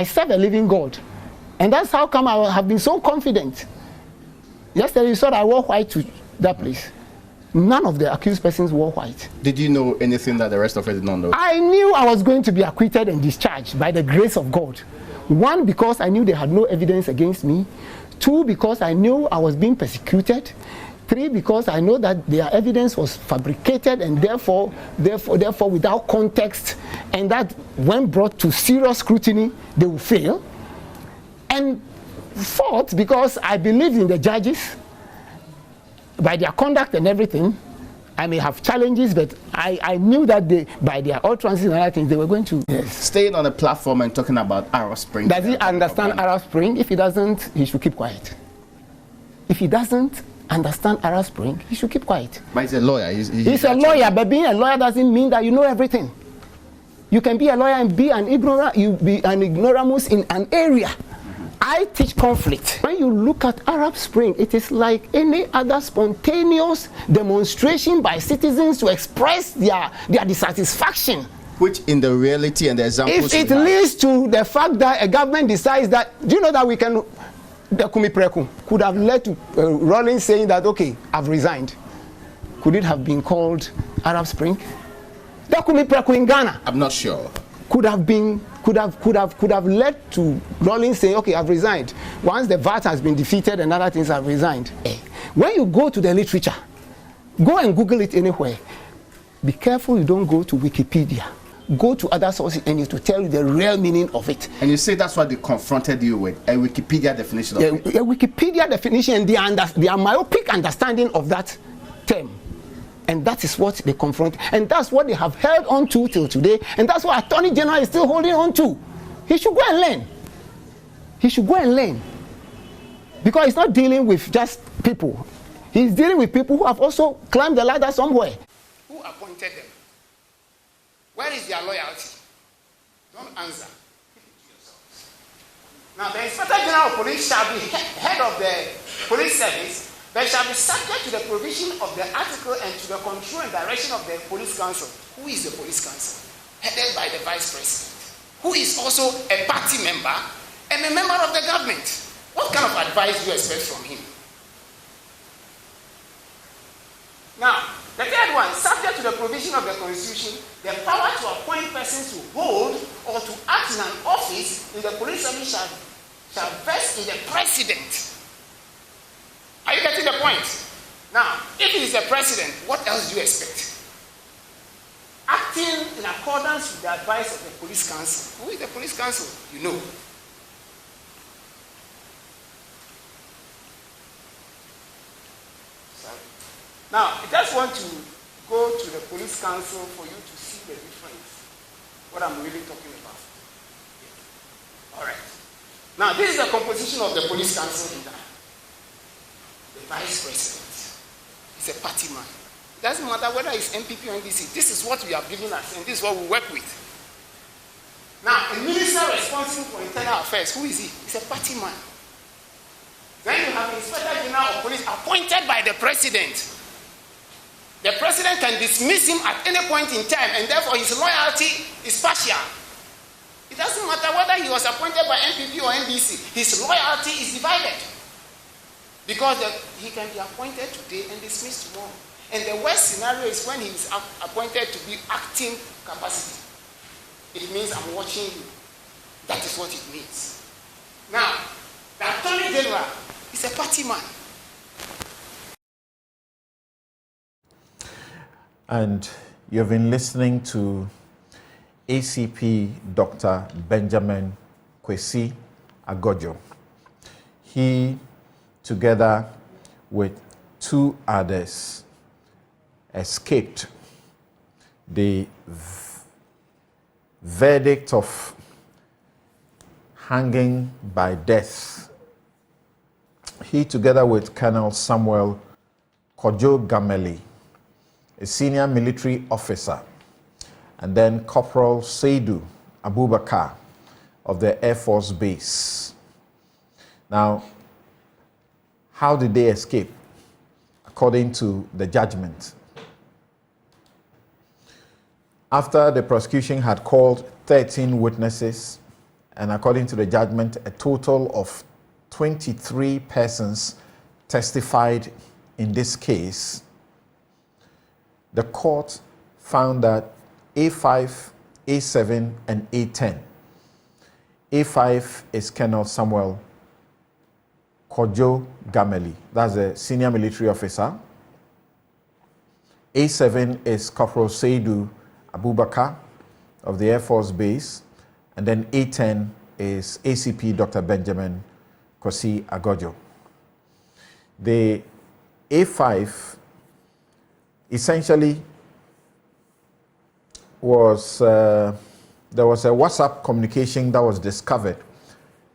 I serve a living God. And that's how come I have been so confident. Yesterday you saw that I wore white to that place. None of the accused persons wore white. Did you know anything that the rest of us did not know? I knew I was going to be acquitted and discharged by the grace of God. 1, because I knew they had no evidence against me. 2, because I knew I was being persecuted. 3, because I know that their evidence was fabricated and therefore without context, and that when brought to serious scrutiny, they will fail. And 4th, because I believed in the judges, by their conduct and everything. I may have challenges, but I knew that they, by their utterances and other things, they were going to. Yes. Staying on the platform and talking about Arab Spring. Does he understand Arab Spring? If he doesn't, he should keep quiet. If he doesn't understand Arab Spring, he should keep quiet. But he's a lawyer. He's a lawyer, but being a lawyer doesn't mean that you know everything. You can be a lawyer and be an ignoramus in an area. I teach conflict. When you look at Arab Spring, it is like any other spontaneous demonstration by citizens to express their dissatisfaction. Which in the reality and the examples... If it leads to the fact that a government decides that, do you know that we can... The Kumi Preku could have led to Rawlings saying that, okay, I've resigned. Could it have been called Arab Spring? The Kumi Preku in Ghana. I'm not sure. Could have led to Rawlings saying, okay, I've resigned. Once the VAT has been defeated and other things have resigned. When you go to the literature, go and Google it anywhere. Be careful you don't go to Wikipedia. Go to other sources and it will tell you the real meaning of it. And you say that's what they confronted you with, a Wikipedia definition of it. A Wikipedia definition and their myopic understanding of that term. And that is what they confront. And that's what they have held on to till today. And that's what Attorney General is still holding on to. He should go and learn. He should go and learn. Because he's not dealing with just people. He's dealing with people who have also climbed the ladder somewhere. Who appointed them? Where is their loyalty? Don't answer. Now, the Inspector General of Police shall be head of the police service. They shall be subject to the provision of the article and to the control and direction of the police council. Who is the police council? Headed by the vice president, who is also a party member and a member of the government. What kind of advice do you expect from him? Now, the third one, subject to the provision of the Constitution, the power to appoint persons to hold or to act in an office in the police service shall vest in the president. Are you getting the point? Now, if it is the president, what else do you expect? Acting in accordance with the advice of the police council. Who is the police council? You know. Sorry. Now, I just want to go to the police council for you to see the difference. What I'm really talking about. All right. Now, this is the composition of the police council in that. The vice president is a party man. It doesn't matter whether it's MPP or NDC. This is what we have given us, and this is what we work with. Now, a minister responsible for internal affairs, who is he? He's a party man. Then you have the Inspector General of Police appointed by the president. The president can dismiss him at any point in time, and therefore his loyalty is partial. It doesn't matter whether he was appointed by MPP or NDC. His loyalty is divided. Because he can be appointed today and dismissed tomorrow. And the worst scenario is when he is appointed to be acting capacity. It means I'm watching you. That is what it means. Now, the Attorney General is a party man. And you've been listening to ACP Dr. Benjamin Kwesi Agogo. He, together with 2 others, escaped the verdict of hanging by death. He, together with Colonel Samuel Kojo Gameli, a senior military officer, and then Corporal Seidu Abubakar of the Air Force Base. Now, how did they escape? According to the judgment, after the prosecution had called 13 witnesses and according to the judgment, a total of 23 persons testified in this case. The court found that A5, A7, and A10. A5 is Colonel Samuel Kojo Gameli, that's a senior military officer. A7 is Corporal Seidu Abubakar of the Air Force Base, and then A10 is ACP Dr. Benjamin Kosi Agogo. The A5 essentially was, there was a WhatsApp communication that was discovered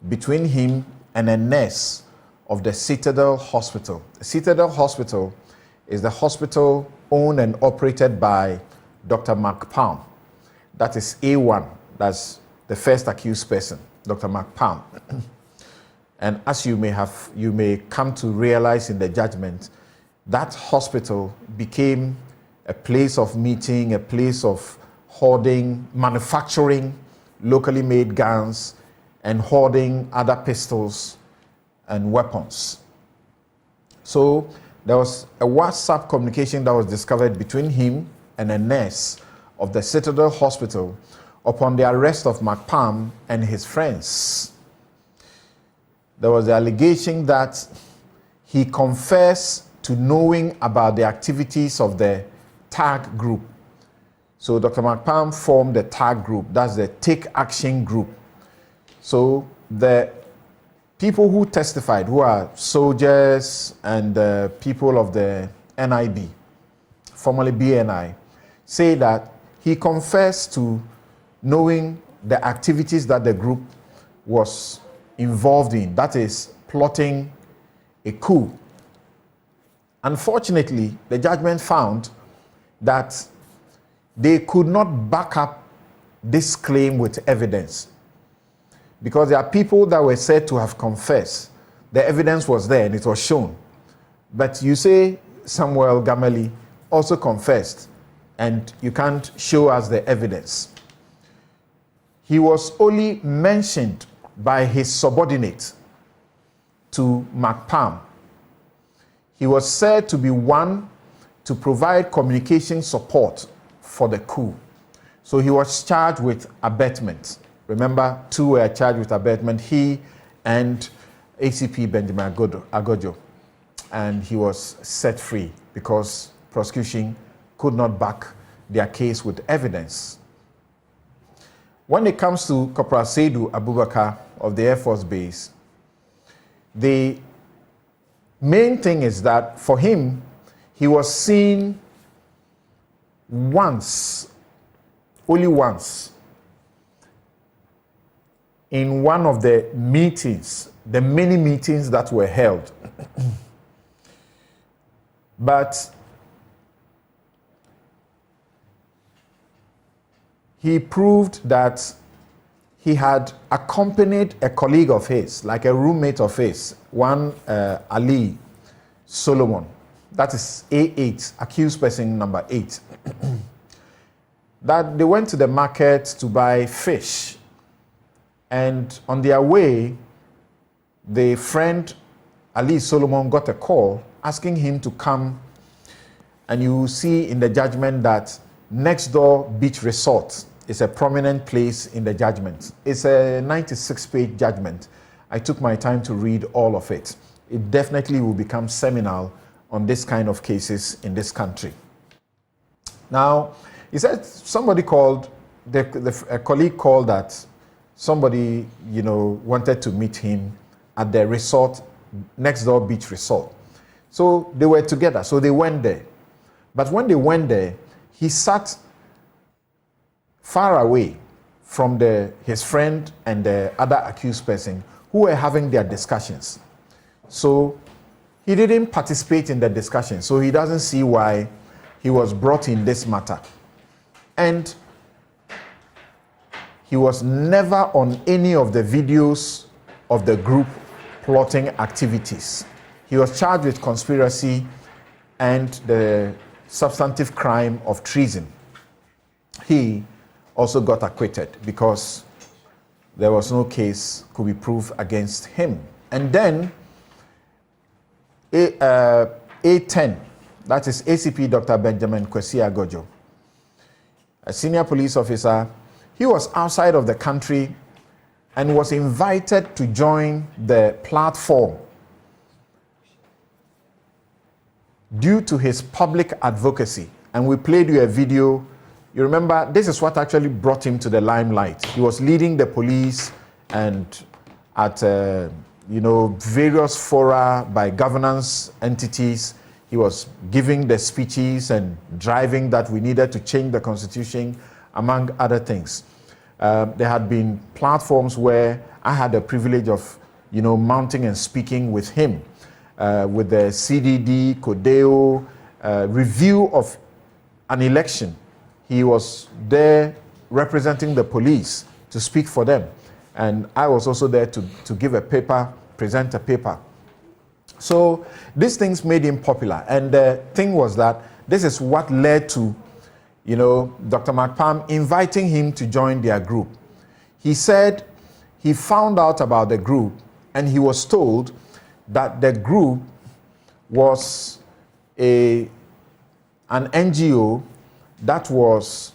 between him and a nurse of the Citadel Hospital. The Citadel Hospital is the hospital owned and operated by Dr. Mark Palm. That is A1, that's the first accused person, Dr. Mark Palm. And as you may come to realize in the judgment, that hospital became a place of meeting, a place of hoarding, manufacturing locally made guns, and hoarding other pistols and weapons. So there was a WhatsApp communication that was discovered between him and a nurse of the Citadel Hospital upon the arrest of Mark Palm and his friends. There was the allegation that he confessed to knowing about the activities of the TAG group. So Dr. Mark Palm formed the TAG group, that's the Take Action group. So the people who testified, who are soldiers and people of the NIB, formerly BNI, say that he confessed to knowing the activities that the group was involved in, that is, plotting a coup. Unfortunately, the judgment found that they could not back up this claim with evidence, because there are people that were said to have confessed. The evidence was there and it was shown. But you say Samuel Gameli also confessed and you can't show us the evidence. He was only mentioned by his subordinate to Mark Palm. He was said to be one to provide communication support for the coup. So he was charged with abetment. Remember, two were charged with abetment, he and ACP Benjamin Agogo. And he was set free because prosecution could not back their case with evidence. When it comes to Corporal Seidu Abubakar of the Air Force Base, the main thing is that for him, he was seen once, only once, in one of the meetings, the many meetings that were held. But he proved that he had accompanied a colleague of his, like a roommate of his, one Ali Solomon. That is A8, accused person number 8. That they went to the market to buy fish. And on their way, the friend Ali Solomon got a call asking him to come. And you see in the judgment that Next Door Beach Resort is a prominent place in the judgment. It's a 96-page judgment. I took my time to read all of it. It definitely will become seminal on this kind of cases in this country. Now, he said somebody called, a colleague called that somebody, wanted to meet him at the resort, Next Door Beach Resort. So they were together, so they went there. But when they went there, he sat far away from his friend and the other accused person who were having their discussions. So he didn't participate in the discussion, so he doesn't see why he was brought in this matter. And he was never on any of the videos of the group plotting activities. He was charged with conspiracy and the substantive crime of treason. He also got acquitted because there was no case could be proved against him. And then A10, that is ACP Dr. Benjamin Kwesi Agogo, a senior police officer. He was outside of the country and was invited to join the platform due to his public advocacy. And we played you a video. You remember, this is what actually brought him to the limelight. He was leading the police and at various fora by governance entities. He was giving the speeches and driving that we needed to change the constitution, among other things. There had been platforms where I had the privilege of, mounting and speaking with him, with the CDD, Codeo, review of an election. He was there representing the police to speak for them. And I was also there to give a paper, present a paper. So these things made him popular. And the thing was that this is what led to, Dr. McPalm inviting him to join their group. He said he found out about the group and he was told that the group was an NGO that was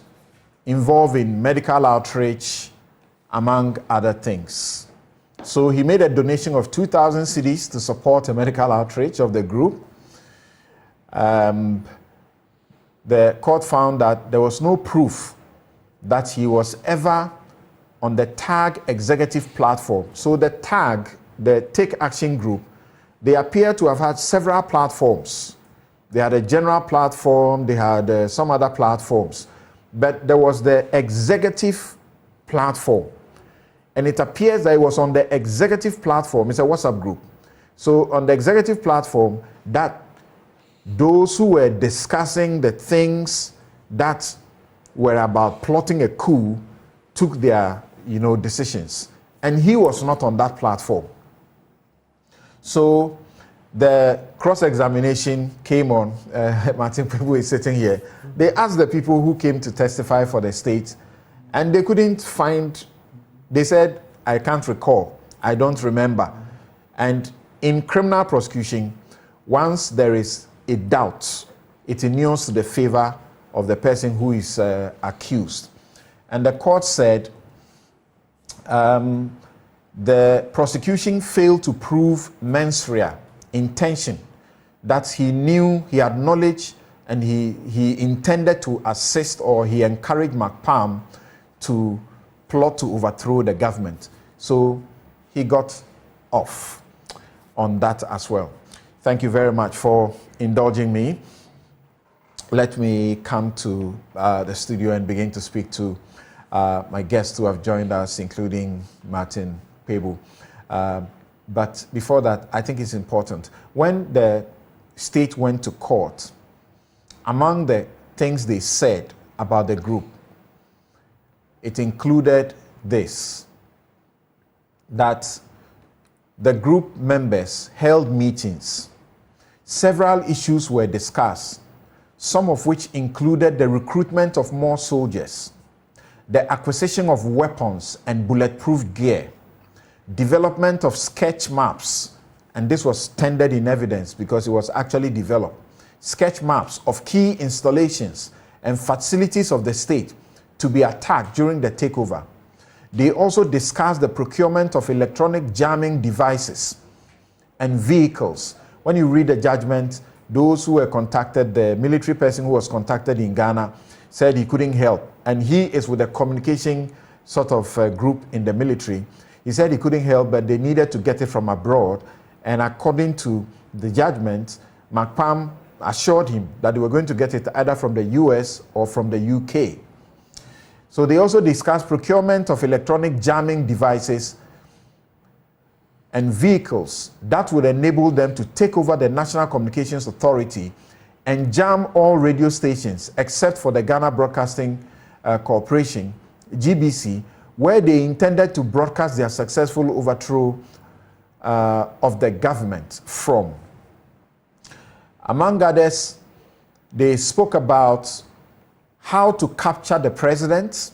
involved in medical outreach, among other things. So he made a donation of 2,000 cedis to support a medical outreach of the group. The court found that there was no proof that he was ever on the TAG executive platform. So the TAG, the Take Action Group, they appear to have had several platforms. They had a general platform, they had some other platforms, but there was the executive platform. And it appears that it was on the executive platform. It's a WhatsApp group. So on the executive platform, that those who were discussing the things that were about plotting a coup took their, decisions. And he was not on that platform. So the cross-examination came on. Martin Pebu is sitting here. They asked the people who came to testify for the state, and they couldn't find. They said, I can't recall, I don't remember. And in criminal prosecution, once there is a doubt, it inures to the favor of the person who is accused. And the court said the prosecution failed to prove mens rea, intention, that he knew, he had knowledge, and he intended to assist or he encouraged McPalm to plot to overthrow the government. So he got off on that as well. Thank you very much for indulging me. Let me come to the studio and begin to speak to my guests who have joined us, including Martin Pebu. But before that, I think it's important. When the state went to court, among the things they said about the group, it included this, that the group members held meetings. Several issues were discussed, some of which included the recruitment of more soldiers, the acquisition of weapons and bulletproof gear, development of sketch maps, and this was tendered in evidence because it was actually developed, sketch maps of key installations and facilities of the state to be attacked during the takeover. They also discussed the procurement of electronic jamming devices and vehicles. When you read the judgment, those who were contacted, the military person who was contacted in Ghana said he couldn't help. And he is with a communication sort of group in the military. He said he couldn't help, but they needed to get it from abroad. And according to the judgment, McPalm assured him that they were going to get it either from the US or from the UK. So they also discussed procurement of electronic jamming devices and vehicles that would enable them to take over the National Communications Authority and jam all radio stations except for the Ghana Broadcasting Corporation, GBC, where they intended to broadcast their successful overthrow of the government from. Among others, they spoke about how to capture the president,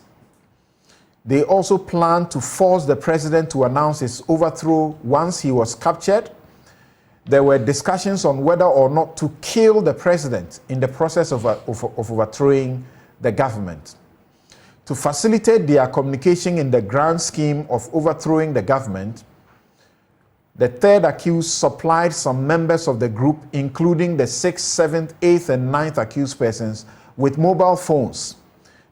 They also planned to force the president to announce his overthrow once he was captured. There were discussions on whether or not to kill the president in the process of overthrowing the government. To facilitate their communication in the grand scheme of overthrowing the government, the third accused supplied some members of the group, including the 6th, 7th, 8th, and 9th accused persons, with mobile phones.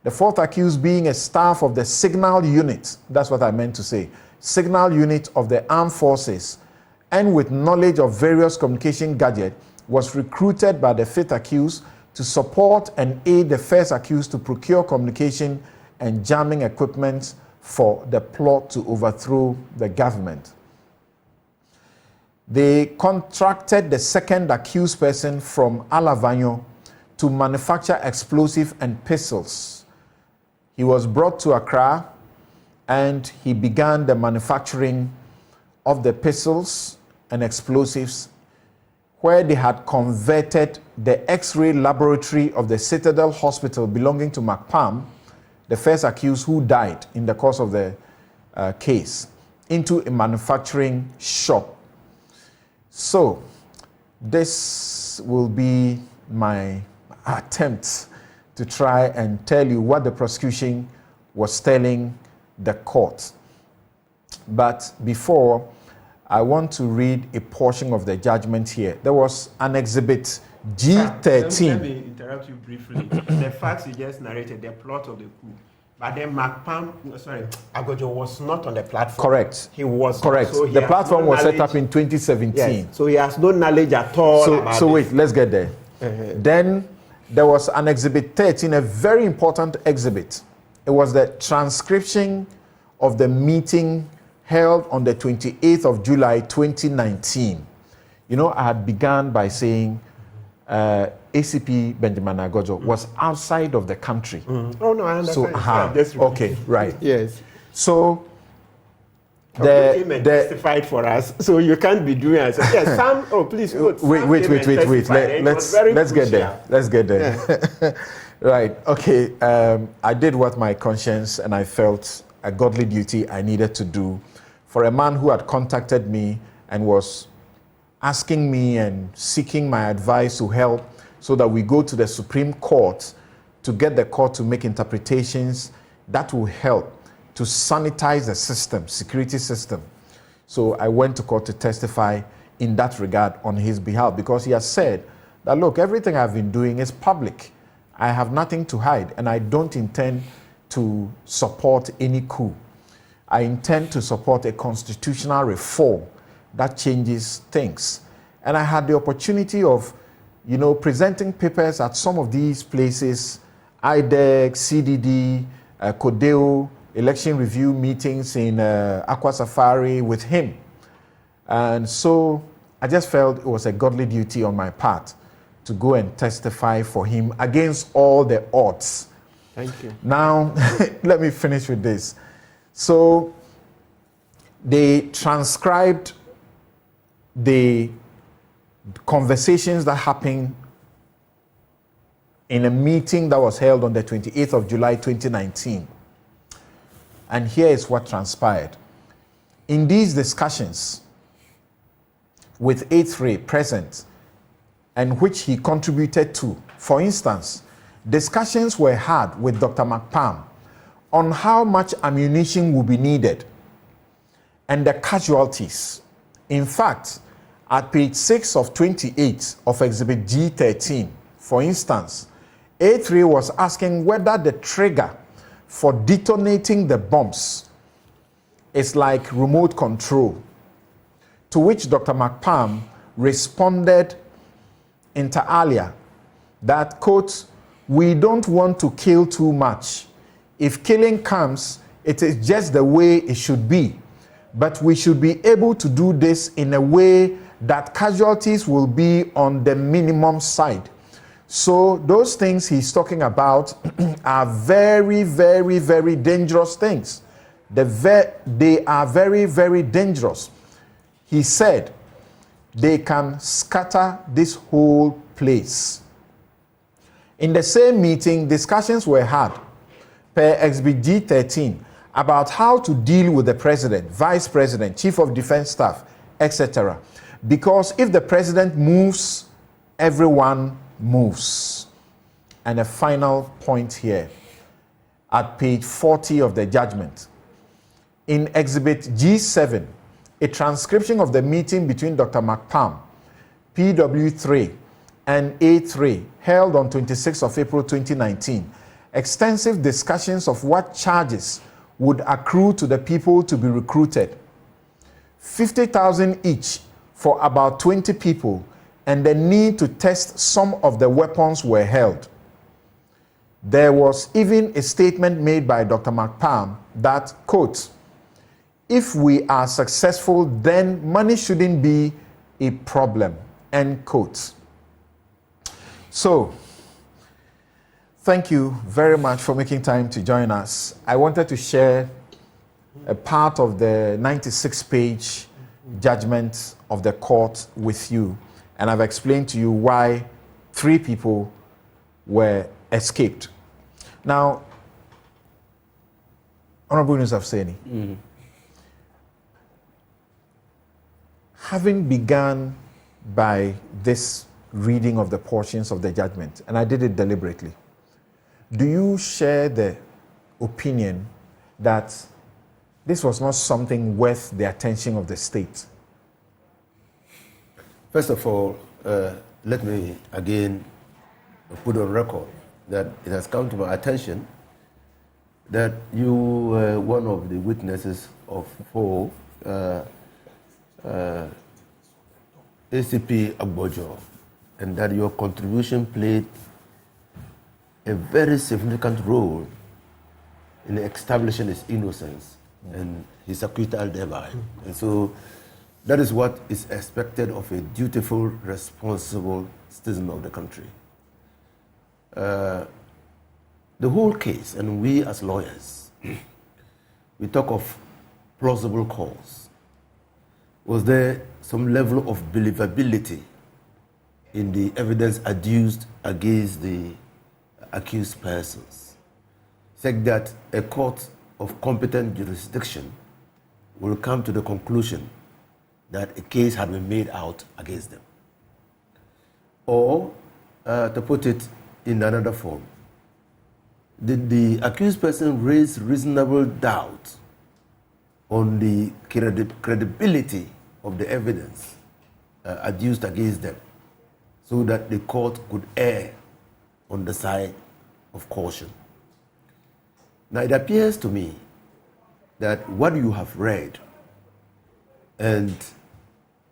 The fourth accused, being a staff of the signal unit, that's what I meant to say, signal unit of the armed forces, and with knowledge of various communication gadgets, was recruited by the fifth accused to support and aid the first accused to procure communication and jamming equipment for the plot to overthrow the government. They contracted the second accused person from Alavanyo to manufacture explosives and pistols. He was brought to Accra and he began the manufacturing of the pistols and explosives, where they had converted the X-ray laboratory of the Citadel Hospital belonging to McPalm, the first accused who died in the course of the case, into a manufacturing shop. So this will be my attempt to try and tell you what the prosecution was telling the court. But before, I want to read a portion of the judgment here. There was an exhibit G13. Let me interrupt you briefly. The facts you just narrated, the plot of the coup. But then Agogo was not on the platform. Correct. He was correct. So the platform was set up in 2017. Yes. So he has no knowledge at all. So wait, let's get there. Then there was an exhibit 13, a very important exhibit. It was the transcription of the meeting held on the 28th of July 2019. You know, I had begun by saying ACP Benjamin Agogo was outside of the country. Oh no, I understand. So, okay, right. Yes. So the came and testified for us, so you can't be doing it. Yes, Sam. Oh, please. Wait. Let's get there. Let's get there. Yeah. Right. Okay. I did what my conscience and I felt a godly duty I needed to do for a man who had contacted me and was asking me and seeking my advice to help so that we go to the Supreme Court to get the court to make interpretations that will help to sanitize the system, security system. So I went to court to testify in that regard on his behalf, because he has said that, look, everything I've been doing is public. I have nothing to hide, and I don't intend to support any coup. I intend to support a constitutional reform that changes things. And I had the opportunity of, you know, presenting papers at some of these places, IDEC, CDD, Codeo, election review meetings in Aqua Safari with him. And so I just felt it was a godly duty on my part to go and testify for him against all the odds. Thank you. Now, let me finish with this. So they transcribed the conversations that happened in a meeting that was held on the 28th of July 2019. And here is what transpired. In these discussions, with A3 present, and which he contributed to, for instance, discussions were had with Dr. McPalm on how much ammunition will be needed and the casualties. In fact, at page 6 of 28 of Exhibit G13, for instance, A3 was asking whether the trigger for detonating the bombs is like remote control, to which Dr. McPalm responded inter alia that, quote, "We don't want to kill too much. If killing comes, it is just the way it should be. But we should be able to do this in a way that casualties will be on the minimum side." So those things he's talking about are very, very, very dangerous things. They are very, very dangerous. He said they can scatter this whole place. In the same meeting, discussions were had per Exhibit G13 about how to deal with the president, vice president, chief of defense staff, etc. Because if the president moves, everyone moves. And a final point here at page 40 of the judgment. In Exhibit G7, a transcription of the meeting between Dr. McPalm, PW3, and A3 held on 26th of April 2019, extensive discussions of what charges would accrue to the people to be recruited. 50,000 each for about 20 people, and the need to test some of the weapons were held. There was even a statement made by Dr. McPalm that, quote, if we are successful, then money shouldn't be a problem, end quote. So, thank you very much for making time to join us. I wanted to share a part of the 96-page judgment of the court with you, and I've explained to you why 3 people were escaped. Now, Honorable Yunus Afseni, having begun by this reading of the portions of the judgment, and I did it deliberately, do you share the opinion that this was not something worth the attention of the state? First of all, let me again put on record that it has come to my attention that you were one of the witnesses of 4 ACP Agogo, and that your contribution played a very significant role in establishing his innocence and his acquittal thereby. And so that is what is expected of a dutiful, responsible citizen of the country. The whole case, and we as lawyers, we talk of plausible cause. Was there some level of believability in the evidence adduced against the accused persons, such that a court of competent jurisdiction will come to the conclusion that a case had been made out against them? Or, to put it in another form, did the accused person raise reasonable doubt on the credibility of the evidence adduced against them, so that the court could err on the side of caution? Now, it appears to me that what you have read and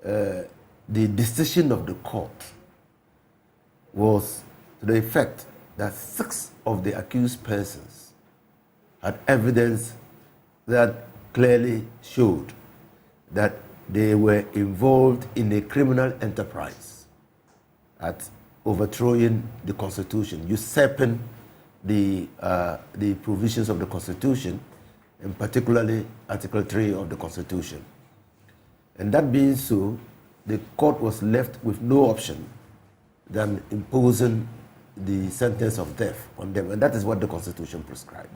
the decision of the court was to the effect that 6 of the accused persons had evidence that clearly showed that they were involved in a criminal enterprise at overthrowing the Constitution, usurping the provisions of the Constitution, and particularly Article 3 of the Constitution. And that being so, the court was left with no option than imposing the sentence of death on them, and that is what the Constitution prescribes.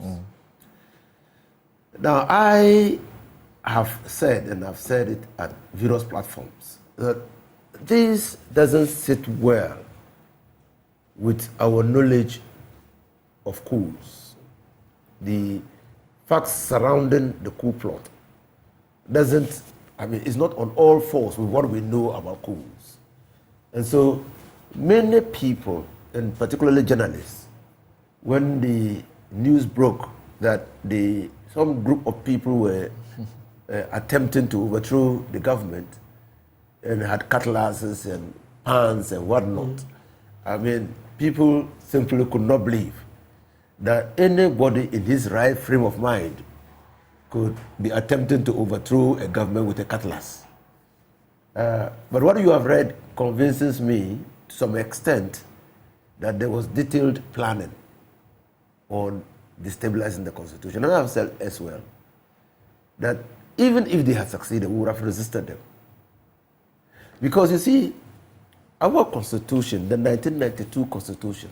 Now, I have said, and I've said it at various platforms, that this doesn't sit well with our knowledge of coups. The facts surrounding the coup plot is not on all fours with what we know about coups. And so many people, and particularly journalists, when the news broke that some group of people were attempting to overthrow the government and had cutlasses and pans and whatnot, I mean, people simply could not believe that anybody in his right frame of mind could be attempting to overthrow a government with a cutlass. But what you have read convinces me to some extent that there was detailed planning on destabilizing the Constitution. And I have said as well that even if they had succeeded, we would have resisted them. Because you see, our Constitution, the 1992 Constitution,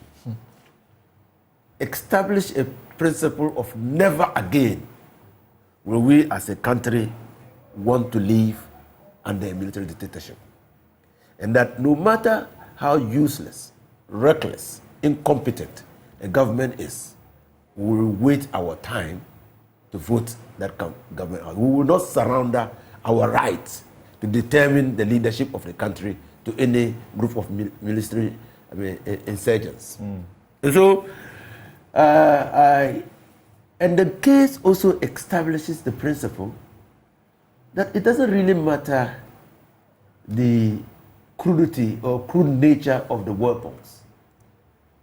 established a principle of never again will we as a country want to live under a military dictatorship? And that no matter how useless, reckless, incompetent a government is, we will wait our time to vote that government out. We will not surrender our rights to determine the leadership of the country to any group of military insurgents. And so, and the case also establishes the principle that it doesn't really matter the crudity or crude nature of the weapons,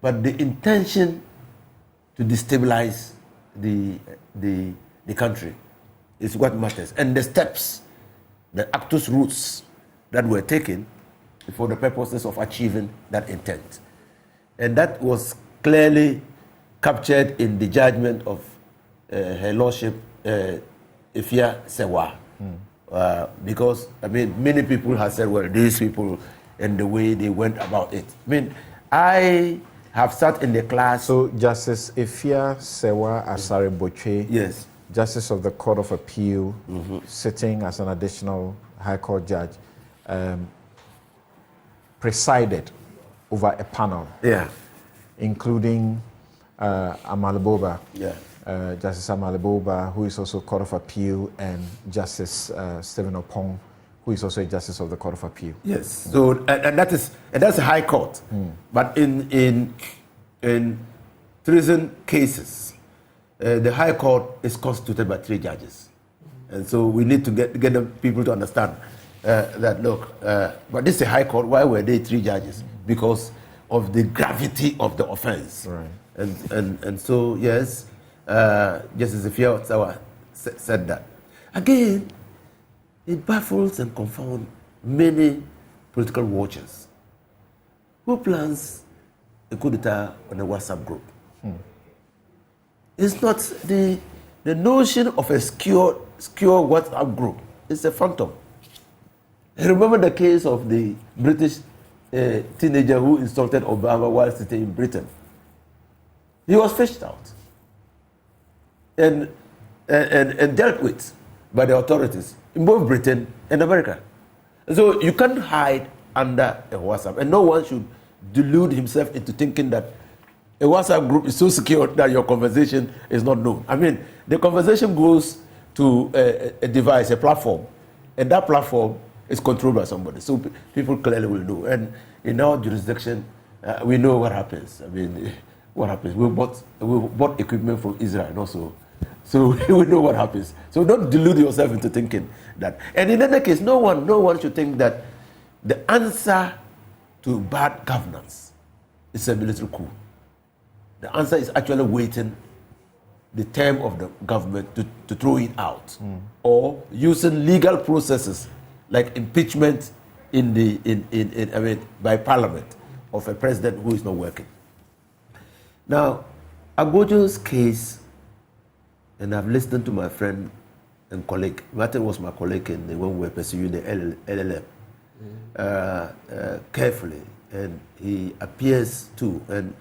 but the intention to destabilize the country is what matters. And the steps, the actus routes that were taken for the purposes of achieving that intent. And that was clearly captured in the judgment of Her Lordship Ifya Sewa. Because, I mean, many people have said, well, these people and the way they went about it. I mean, I have sat in the class. So Justice Ifya Sewa Asare Boche, Yes. Justice of the Court of Appeal, sitting as an additional High Court judge, presided over a panel, Yeah. including Amaliboba, Yeah. Justice Amaliboba, who is also Court of Appeal, and Justice Stephen Opong, who is also a Justice of the Court of Appeal. Yes. So and that's a High Court. But in treason cases, the High Court is constituted by 3 judges, and so we need to get the people to understand that look. But this is a High Court. Why were they 3 judges? Because of the gravity of the offense. Right. And so yes, Justice Ifya Sewa said that. Again, it baffles and confounds many political watchers. Who plans a coup d'etat on a WhatsApp group? It's not the notion of a secure WhatsApp group. It's a phantom. I remember the case of the British teenager who insulted Obama while sitting in Britain. He was fished out and dealt with by the authorities in both Britain and America. So you can't hide under a WhatsApp, and no one should delude himself into thinking that a WhatsApp group is so secure that your conversation is not known. I mean, the conversation goes to a device, a platform, and that platform is controlled by somebody. So people clearly will know. And in our jurisdiction, we know what happens. I mean, what happens? We bought equipment from Israel and also. So we know what happens. So don't delude yourself into thinking that. And in any case, no one should think that the answer to bad governance is a military coup. The answer is actually waiting the term of the government to throw it out, or using legal processes like impeachment by Parliament of a president who is not working. Now, Agogo's case, and I've listened to my friend and colleague, Martin was my colleague when we were pursuing the LLM, carefully, and he appears to, and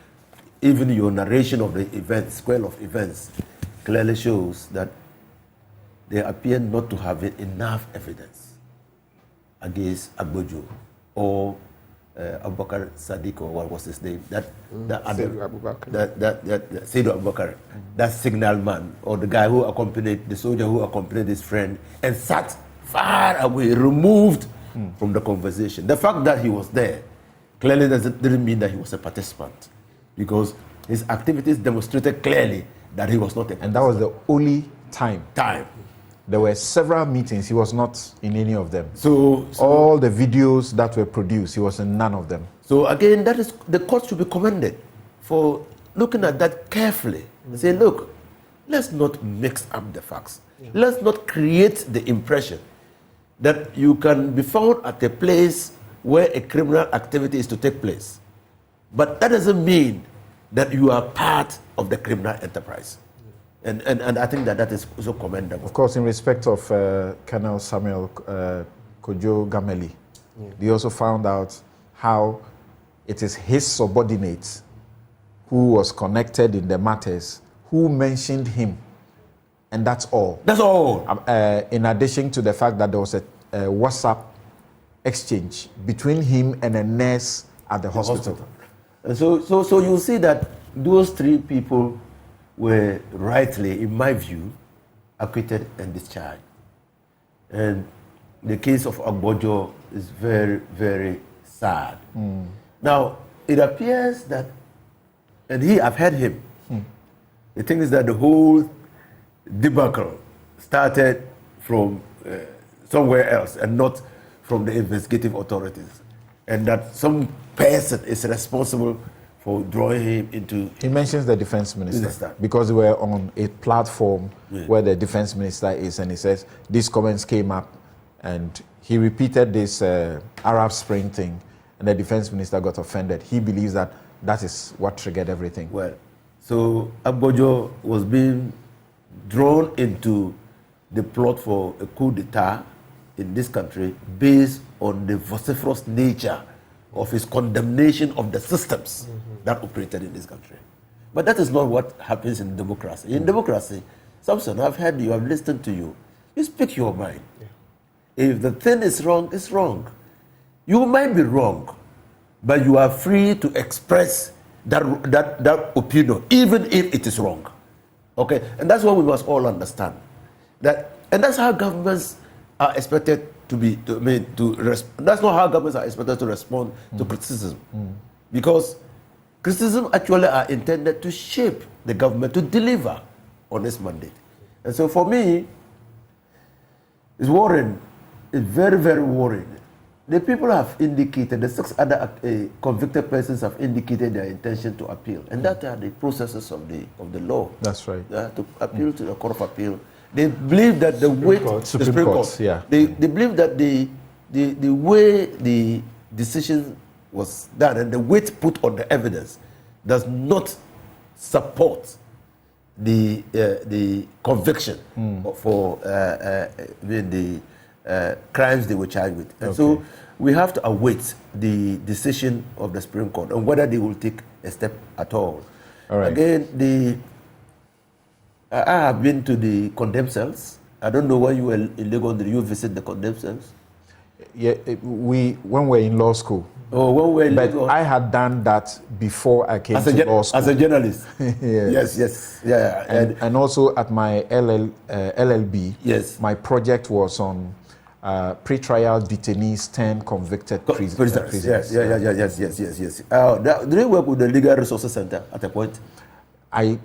even your narration of the events, square of events, clearly shows that they appear not to have enough evidence against Agogo or Abubakar Sadiq, or what was his name? Seydu Abubakar, that signal man, or the guy who accompanied, the soldier who accompanied his friend and sat far away, removed from the conversation. The fact that he was there clearly didn't mean that he was a participant, because his activities demonstrated clearly that he was not a participant. And that was the only time. There were several meetings. He was not in any of them. So all the videos that were produced, he was in none of them. So again, that is, the court should be commended for looking at that carefully. Say, look, let's not mix up the facts. Let's not create the impression that you can be found at a place where a criminal activity is to take place. But that doesn't mean that you are part of the criminal enterprise. And I think that is also commendable. Of course, in respect of Colonel Samuel Kojo Gameli, they also found out how it is his subordinates who was connected in the matters, who mentioned him And that's all. That's all. In addition to the fact that there was a WhatsApp exchange between him and a nurse at the hospital. And so you see that those three people were rightly, in my view, acquitted and discharged. And the case of Agbojo is very, very sad. Now, it appears that, and I've heard him, the thing is that the whole debacle started from somewhere else and not from the investigative authorities. And that some person is responsible for drawing him into... He mentions the defense minister because we were on a platform where the defense minister is, and he says these comments came up and he repeated this Arab Spring thing, and the defense minister got offended. He believes that that is what triggered everything. Well, so Agbojo was being drawn into the plot for a coup d'etat in this country based on the vociferous nature of his condemnation of the systems that operated in this country. But that is not what happens in democracy. In democracy, Samson, I've heard you, I've listened to you. You speak your mind. If the thing is wrong, it's wrong. You might be wrong, but you are free to express that opinion, even if it is wrong. Okay? And that's what we must all understand. And that's how governments are expected to be, that's not how governments are expected to respond to criticism. Because criticism actually are intended to shape the government to deliver on its mandate. And so for me, it's worrying. It's very, very worrying. The people have indicated, the 6 other convicted persons have indicated their intention to appeal. And that are the processes of the law. That's right. To appeal to the Court of Appeal. They believe that the weight, Supreme Court, yeah. They believe that the way the decision was done and the weight put on the evidence does not support the conviction for the crimes they were charged with. And so we have to await the decision of the Supreme Court on whether they will take a step at all. All right. Again, I have been to the condemned cells. I don't know when you were in Lagos, did you visit the condemned cells? Yeah, when we were in law school. Oh, when we were in But Lagos. I had done that before I came to law school. As a journalist? Yes. Yes. Yeah. And also at my LLB, Yes. my project was on pre-trial detainees, 10 convicted prisoners. Yes. Did you work with the Legal Resources Center at a point? I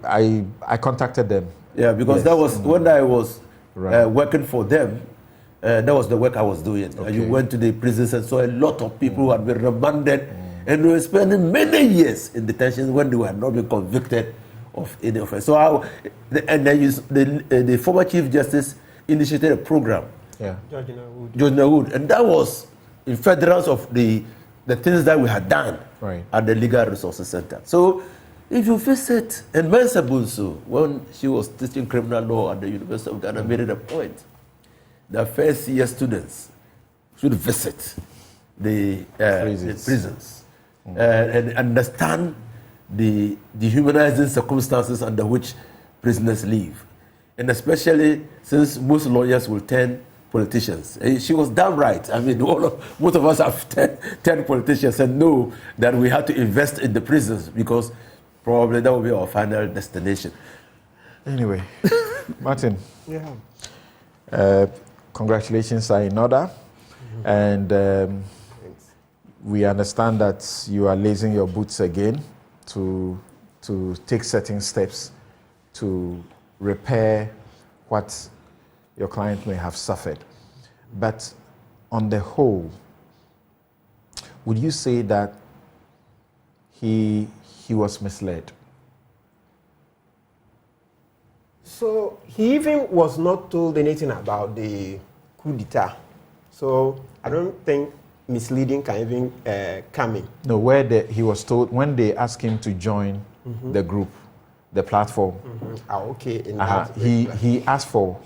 contacted them. Yeah, because that was when I was working for them. That was the work I was doing. Okay. You went to the prisons and saw a lot of people who had been remanded and were spending many years in detention when they were not being convicted of any offense. So, the former Chief Justice initiated a program. Yeah. Judge Nawood, and that was in furtherance of the things that we had done at the Legal Resources Center. So, if you visit, and Mensa Bunsu, when she was teaching criminal law at the University of Ghana, made it a point that first-year students should visit the prisons and understand the dehumanizing circumstances under which prisoners live. And especially since most lawyers will turn politicians. And she was damn right. I mean, most of us have turned politicians and know that we have to invest in the prisons because probably that will be our final destination. Anyway, Martin. Congratulations are in order. And we understand that you are lacing your boots again to take certain steps to repair what your client may have suffered. But on the whole, would you say that he was misled? So he even was not told anything about the coup d'etat. So I don't think misleading can even come in. No, he was told when they asked him to join the group, the platform. Okay. He asked for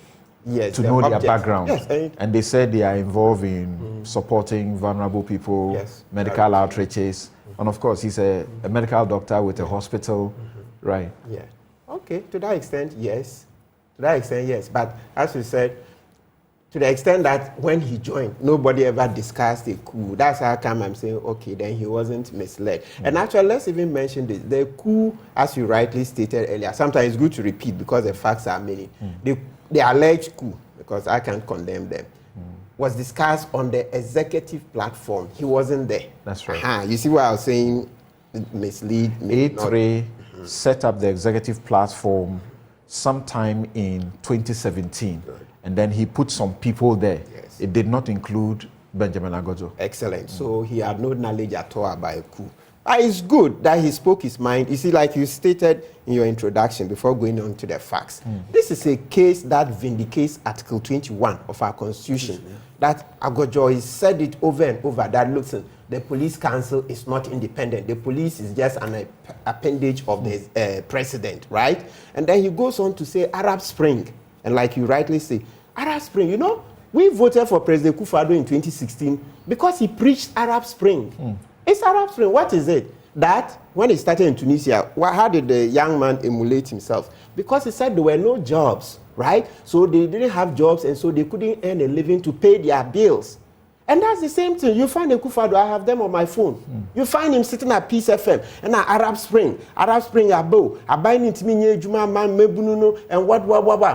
to know their background. Yes, and they said they are involved in supporting vulnerable people, medical outreaches. And of course, he's a medical doctor with a hospital, right? Yeah. Okay, to that extent, yes. To that extent, yes. But as you said, to the extent that when he joined, nobody ever discussed a coup. That's how come I'm saying, okay, then he wasn't misled. And actually, let's even mention this. The coup, as you rightly stated earlier, sometimes it's good to repeat because the facts are many. The alleged coup, because I can't condemn them, was discussed on the executive platform. He wasn't there. That's right. You see what I was saying? Mislead. A3 set up the executive platform sometime in 2017. Good. And then he put some people there. Yes. It did not include Benjamin Agogo. Excellent. So he had no knowledge at all about a coup. But it's good that he spoke his mind. You see, like you stated in your introduction before going on to the facts, this is a case that vindicates Article 21 of our Constitution. That Agogo has said it over and over, that listen, the police council is not independent. The police is just an appendage of the president, right? And then he goes on to say Arab Spring. And like you rightly say, Arab Spring, you know, we voted for President Coup Plot in 2016 because he preached Arab Spring. It's Arab Spring. What is it? That when he started in Tunisia, how did the young man emulate himself? Because he said there were no jobs, right? So they didn't have jobs, and so they couldn't earn a living to pay their bills. And that's the same thing. You find a Coup Plot, I have them on my phone. You find him sitting at Peace FM and at Arab Spring Abo, Abaini Timinye Juma Man Mebununo, and what,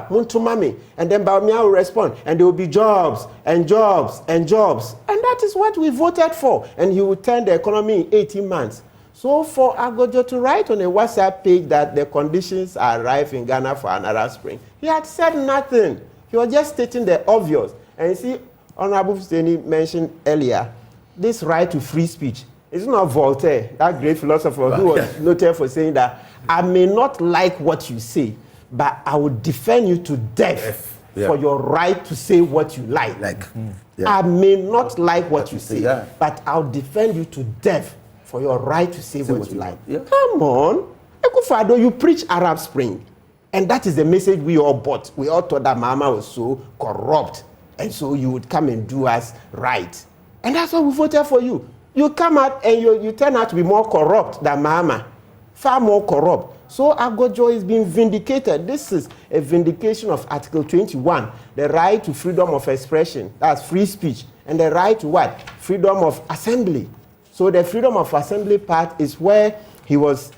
Muntumami. And then Baumia will respond, and there will be jobs and jobs and jobs. And that is what we voted for. And he will turn the economy in 18 months. So for Agogo to write on a WhatsApp page that the conditions are ripe in Ghana for an Arab Spring, he had said nothing. He was just stating the obvious. And you see, Honorable Steny mentioned earlier, this right to free speech. It's not Voltaire, that great philosopher who was noted for saying that I may not like what you say, but I will defend you to death for your right to say what you like. I may not like what you say, but I'll defend you to death for your right to say what you like. Come on. Akufo-Addo, you preach Arab Spring. And that is the message we all bought. We all thought that Mama was so corrupt. And so you would come and do us right. And that's why we voted for you. You come out and you turn out to be more corrupt than Mama. Far more corrupt. So Agogo is being vindicated. This is a vindication of Article 21, the right to freedom of expression. That's free speech. And the right to what? Freedom of assembly. So the freedom of assembly part is where he was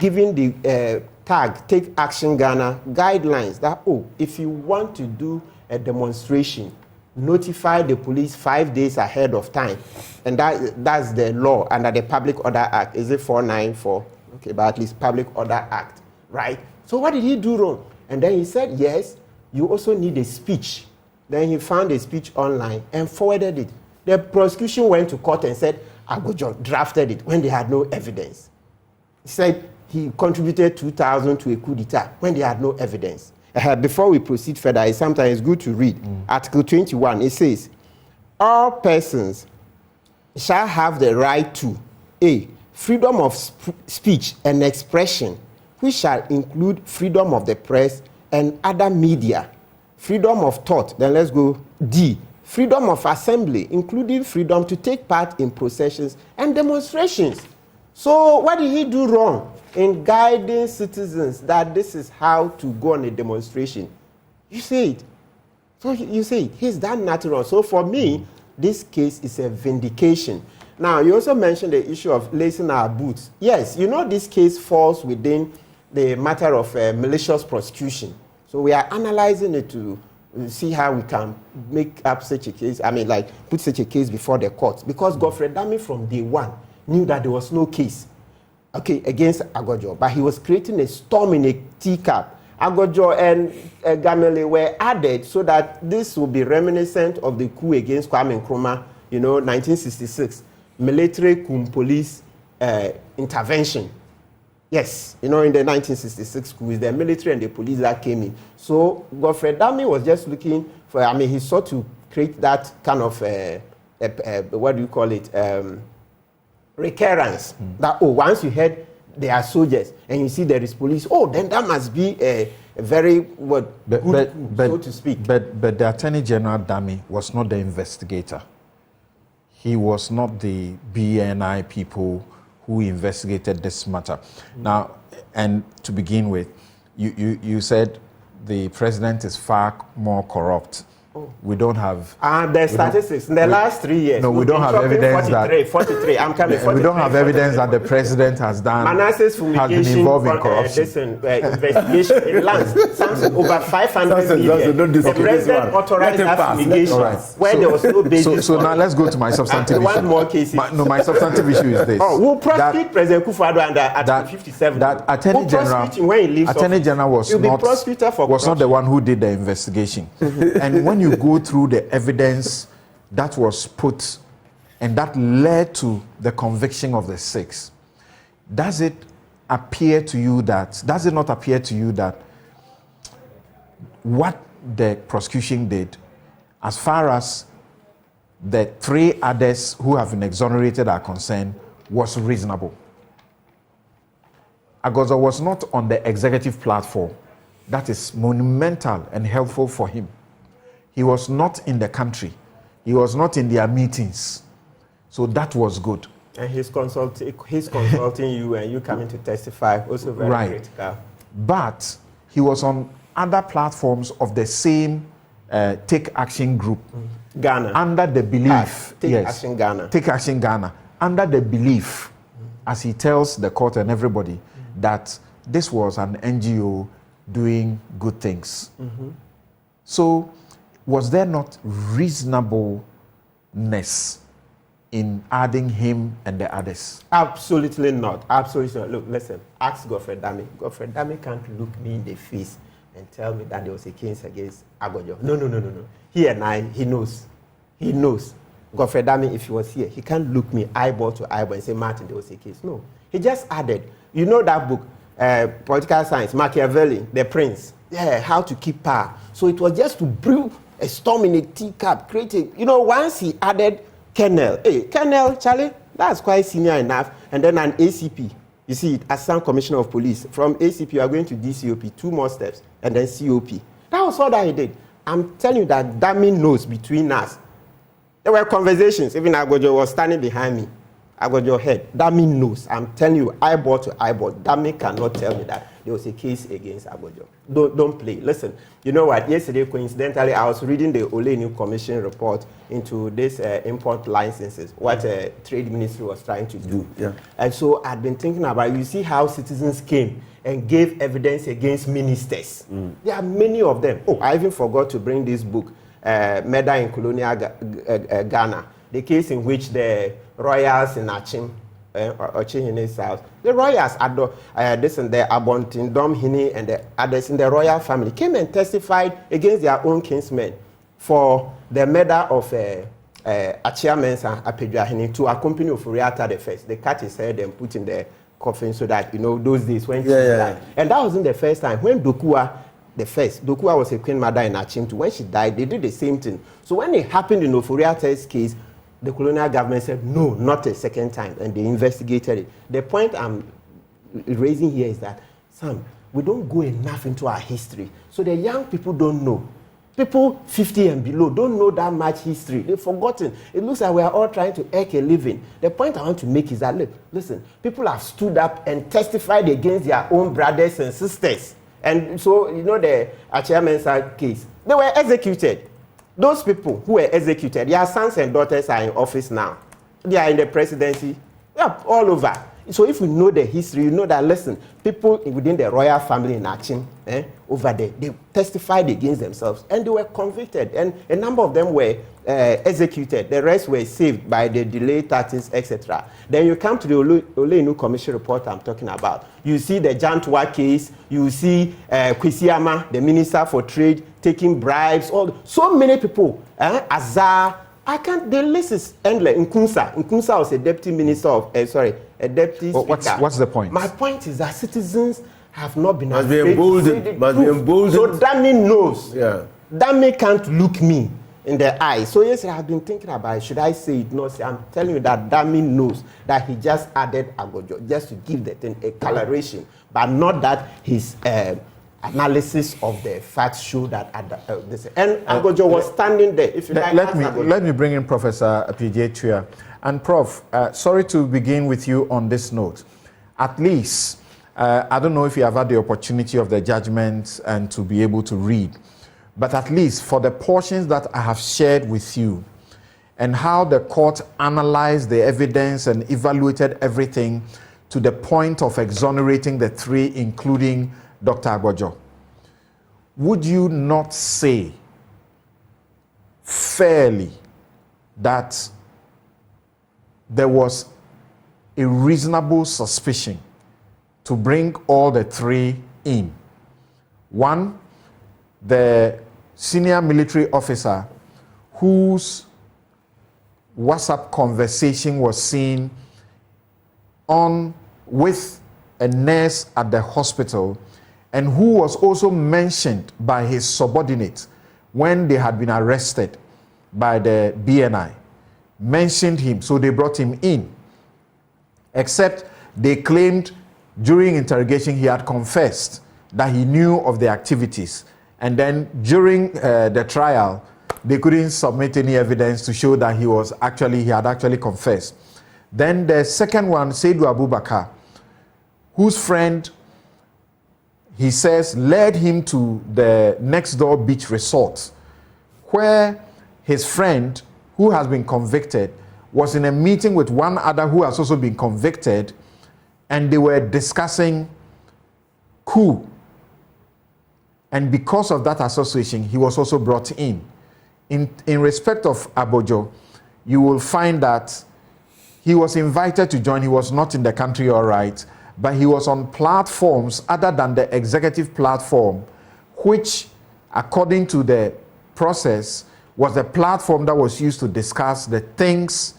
giving the tag, Take Action Ghana, guidelines that, if you want to do a demonstration, notify the police 5 days ahead of time. And that's the law under the Public Order Act. Is it 494? Okay, but at least Public Order Act, right? So what did he do wrong? And then he said, yes, you also need a speech. Then he found a speech online and forwarded it. The prosecution went to court and said, Agogo drafted it when they had no evidence. He said he contributed 2,000 to a coup d'etat when they had no evidence. Before we proceed further, it's sometimes good to read. Article 21, it says, all persons shall have the right to A, freedom of speech and expression, which shall include freedom of the press and other media, freedom of thought, then let's go D, freedom of assembly, including freedom to take part in processions and demonstrations. So what did he do wrong in guiding citizens that this is how to go on a demonstration? You say it. So you say it. He's done nothing wrong. So for me, this case is a vindication. Now, you also mentioned the issue of lacing our boots. Yes, you know this case falls within the matter of malicious prosecution. So we are analyzing it to see how we can make up such a case, put such a case before the courts. Because Godfrey Dami from day one knew that there was no case, against Agogo, but he was creating a storm in a teacup. Agogo and Gamele were added so that this will be reminiscent of the coup against Kwame Nkrumah, 1966, military coup police intervention. Yes, in the 1966 coup, it's the military and the police that came in. So Godfrey Dami was just looking for, he sought to create that kind of, what do you call it, recurrence. That, once you heard there are soldiers and you see there is police, then that must be a very good, so to speak. But the Attorney General Dami was not the investigator. He was not the BNI people who investigated this matter. Now, and to begin with, you said the president is far more corrupt. We don't have. The statistics in the last 3 years. No, we don't have evidence 43. I'm coming. 43, we don't have evidence that the president has done. Manasseh's has been involved in corruption. Investigation in lands, something over 500 million. The president authorized that fumigation where there was no basis. So now let's go to my substantive issue. One more case. My substantive issue is this. We'll prosecute President Kufuor under Article 57. That Attorney General was not the one who did the investigation. And when you go through the evidence that was put and that led to the conviction of the 6, does it not appear to you that what the prosecution did, as far as the 3 others who have been exonerated are concerned, was reasonable? Agogo was not on the executive platform. That is monumental and helpful for him. He was not in the country. He was not in their meetings. So that was good. And he's consulting you, and you coming to testify, also very critical. But he was on other platforms of the same Take Action group. Ghana. Under the belief. Take Action Ghana. Take Action Ghana. Under the belief, as he tells the court and everybody, that this was an NGO doing good things. So, was there not reasonableness in adding him and the others? Absolutely not. Absolutely not. Look, listen, ask Godfrey Dami. Godfrey Dami can't look me in the face and tell me that there was a case against Agogo. No. He and I, he knows. He knows. Godfrey Dami, if he was here, he can't look me eyeball to eyeball and say, Martin, there was a case. No. He just added. You know that book, Political Science, Machiavelli, The Prince. Yeah, how to keep power. So it was just to brew a storm in a teacup, creating, once he added Colonel. Hey, Colonel, Charlie, that's quite senior enough. And then an ACP. You see, Assistant Commissioner of Police. From ACP, you are going to DCOP, 2 more steps, and then COP. That was all that he did. I'm telling you that Dami knows between us. There were conversations. Even Agogo was standing behind me. Agogo head. Dami knows. I'm telling you, eyeball to eyeball. Dami cannot tell me that there was a case against Agogo. Don't play. Listen, you know what? Yesterday, coincidentally, I was reading the Olenu Commission report into this import licenses, what Trade Ministry was trying to do. Yeah. And so I'd been thinking about, you see how citizens came and gave evidence against ministers. There are many of them. Oh, I even forgot to bring this book, Murder in Colonial Ghana, the case in which the royals in Achim, Ochihine's house, the royals, this and the Abontindom Hine and the others in the royal family came and testified against their own kinsmen for the murder of Achia Mensah Apedwahine to accompany Ofuriata the first. They cut his head and put in the coffin so that, those days when she died. And that wasn't the first time. When Dokua was a queen mother in Achim too. When she died, they did the same thing. So when it happened in Ofuriata's case, the colonial government said, no, not a second time, and they investigated it. The point I'm raising here is that, Sam, we don't go enough into our history. So the young people don't know. People 50 and below don't know that much history. They've forgotten. It looks like we are all trying to make a living. The point I want to make is that, look, listen, people have stood up and testified against their own brothers and sisters. And so, the Achia Mensah case, they were executed. Those people who were executed, their sons and daughters are in office now. They are in the presidency. They are all over. So if you know the history, you know that, listen, people within the royal family in Achim, over there, they testified against themselves and they were convicted. And a number of them were executed. The rest were saved by the delayed taxes, etc. Then you come to the Olenu Commission report I'm talking about. You see the Jantua case. You see Kwesiama, the Minister for Trade, taking bribes. So many people. Azar. The list is endless. Nkunsa was a deputy minister of, a deputy speaker. What's the point? My point is that citizens have not been Must be emboldened. So Dami knows. Yeah. Dami can't look me in the eye. So yes, I've been thinking about it. Should I say it? No, I'm telling you that Dami knows that he just added Agogo just to give the thing a coloration, but not that his analysis of the facts show that this. And Agogo was standing there. If you let me bring in Professor P.J. And Prof, sorry to begin with you on this note. At least I don't know if you have had the opportunity of the judgment and to be able to read, but at least for the portions that I have shared with you and how the court analyzed the evidence and evaluated everything to the point of exonerating the three, including Dr. Agogo, would you not say fairly that there was a reasonable suspicion to bring all the three in? One, the senior military officer whose WhatsApp conversation was seen on with a nurse at the hospital, and who was also mentioned by his subordinate when they had been arrested by the BNI, mentioned him, so they brought him in. Except they claimed during interrogation he had confessed that he knew of the activities, and then during the trial they couldn't submit any evidence to show that he had actually confessed. Then the second one, Saidu Abubakar, whose friend, he says, led him to the next door beach resort, where his friend, who has been convicted, was in a meeting with one other who has also been convicted, and they were discussing coup. And because of that association, he was also brought in. In respect of Agogo, you will find that he was invited to join. He was not in the country, all right, but he was on platforms other than the executive platform, which, according to the process, was the platform that was used to discuss the things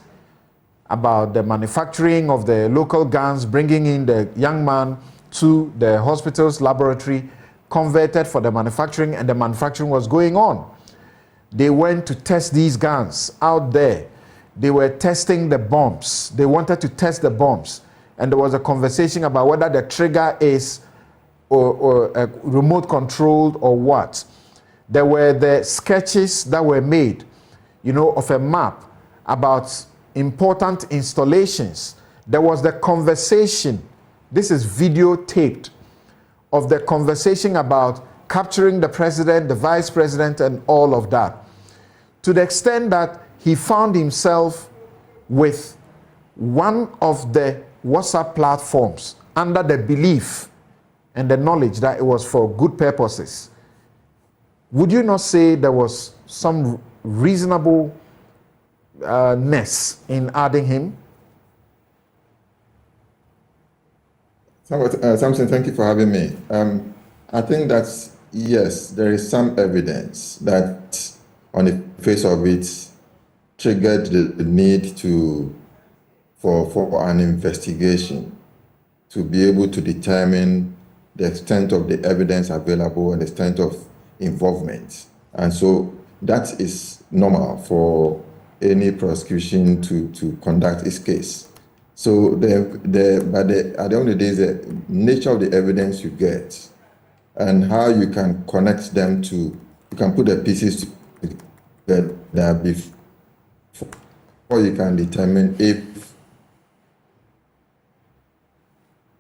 about the manufacturing of the local guns, bringing in the young man to the hospital's laboratory, converted for the manufacturing, and the manufacturing was going on. They went to test these guns out there. They were testing the bombs. They wanted to test the bombs. And there was a conversation about whether the trigger is or remote controlled or what. There were the sketches that were made, of a map about important installations. There was the conversation, this is videotaped, of the conversation about capturing the president, the vice president, and all of that. To the extent that he found himself with one of the WhatsApp platforms under the belief and the knowledge that it was for good purposes. Would you not say there was some reasonableness in adding him? Samson, thank you for having me. I think that, yes, there is some evidence that on the face of it triggered the need for an investigation to be able to determine the extent of the evidence available and the extent of involvement. And so that is normal for any prosecution to conduct its case. So at the end of the day, the nature of the evidence you get and how you can connect them you can put the pieces together before you can determine if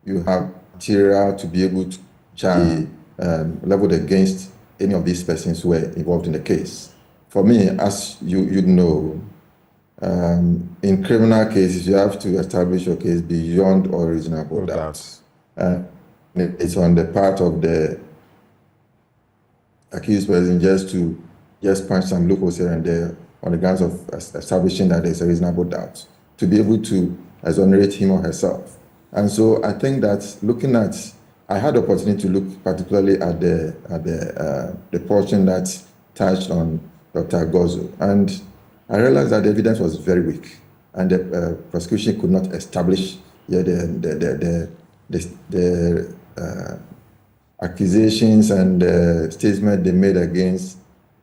you have material to be able to charge leveled against any of these persons who were involved in the case. For me, as you know, in criminal cases, you have to establish your case beyond all reasonable doubt. It's on the part of the accused person just punch some loopholes here and there on the grounds of establishing that there's a reasonable doubt to be able to exonerate him or herself. And so I think that I had the opportunity to look particularly at the portion that touched on Dr. Agogo, and I realized that the evidence was very weak, and the prosecution could not establish the accusations and the statement they made against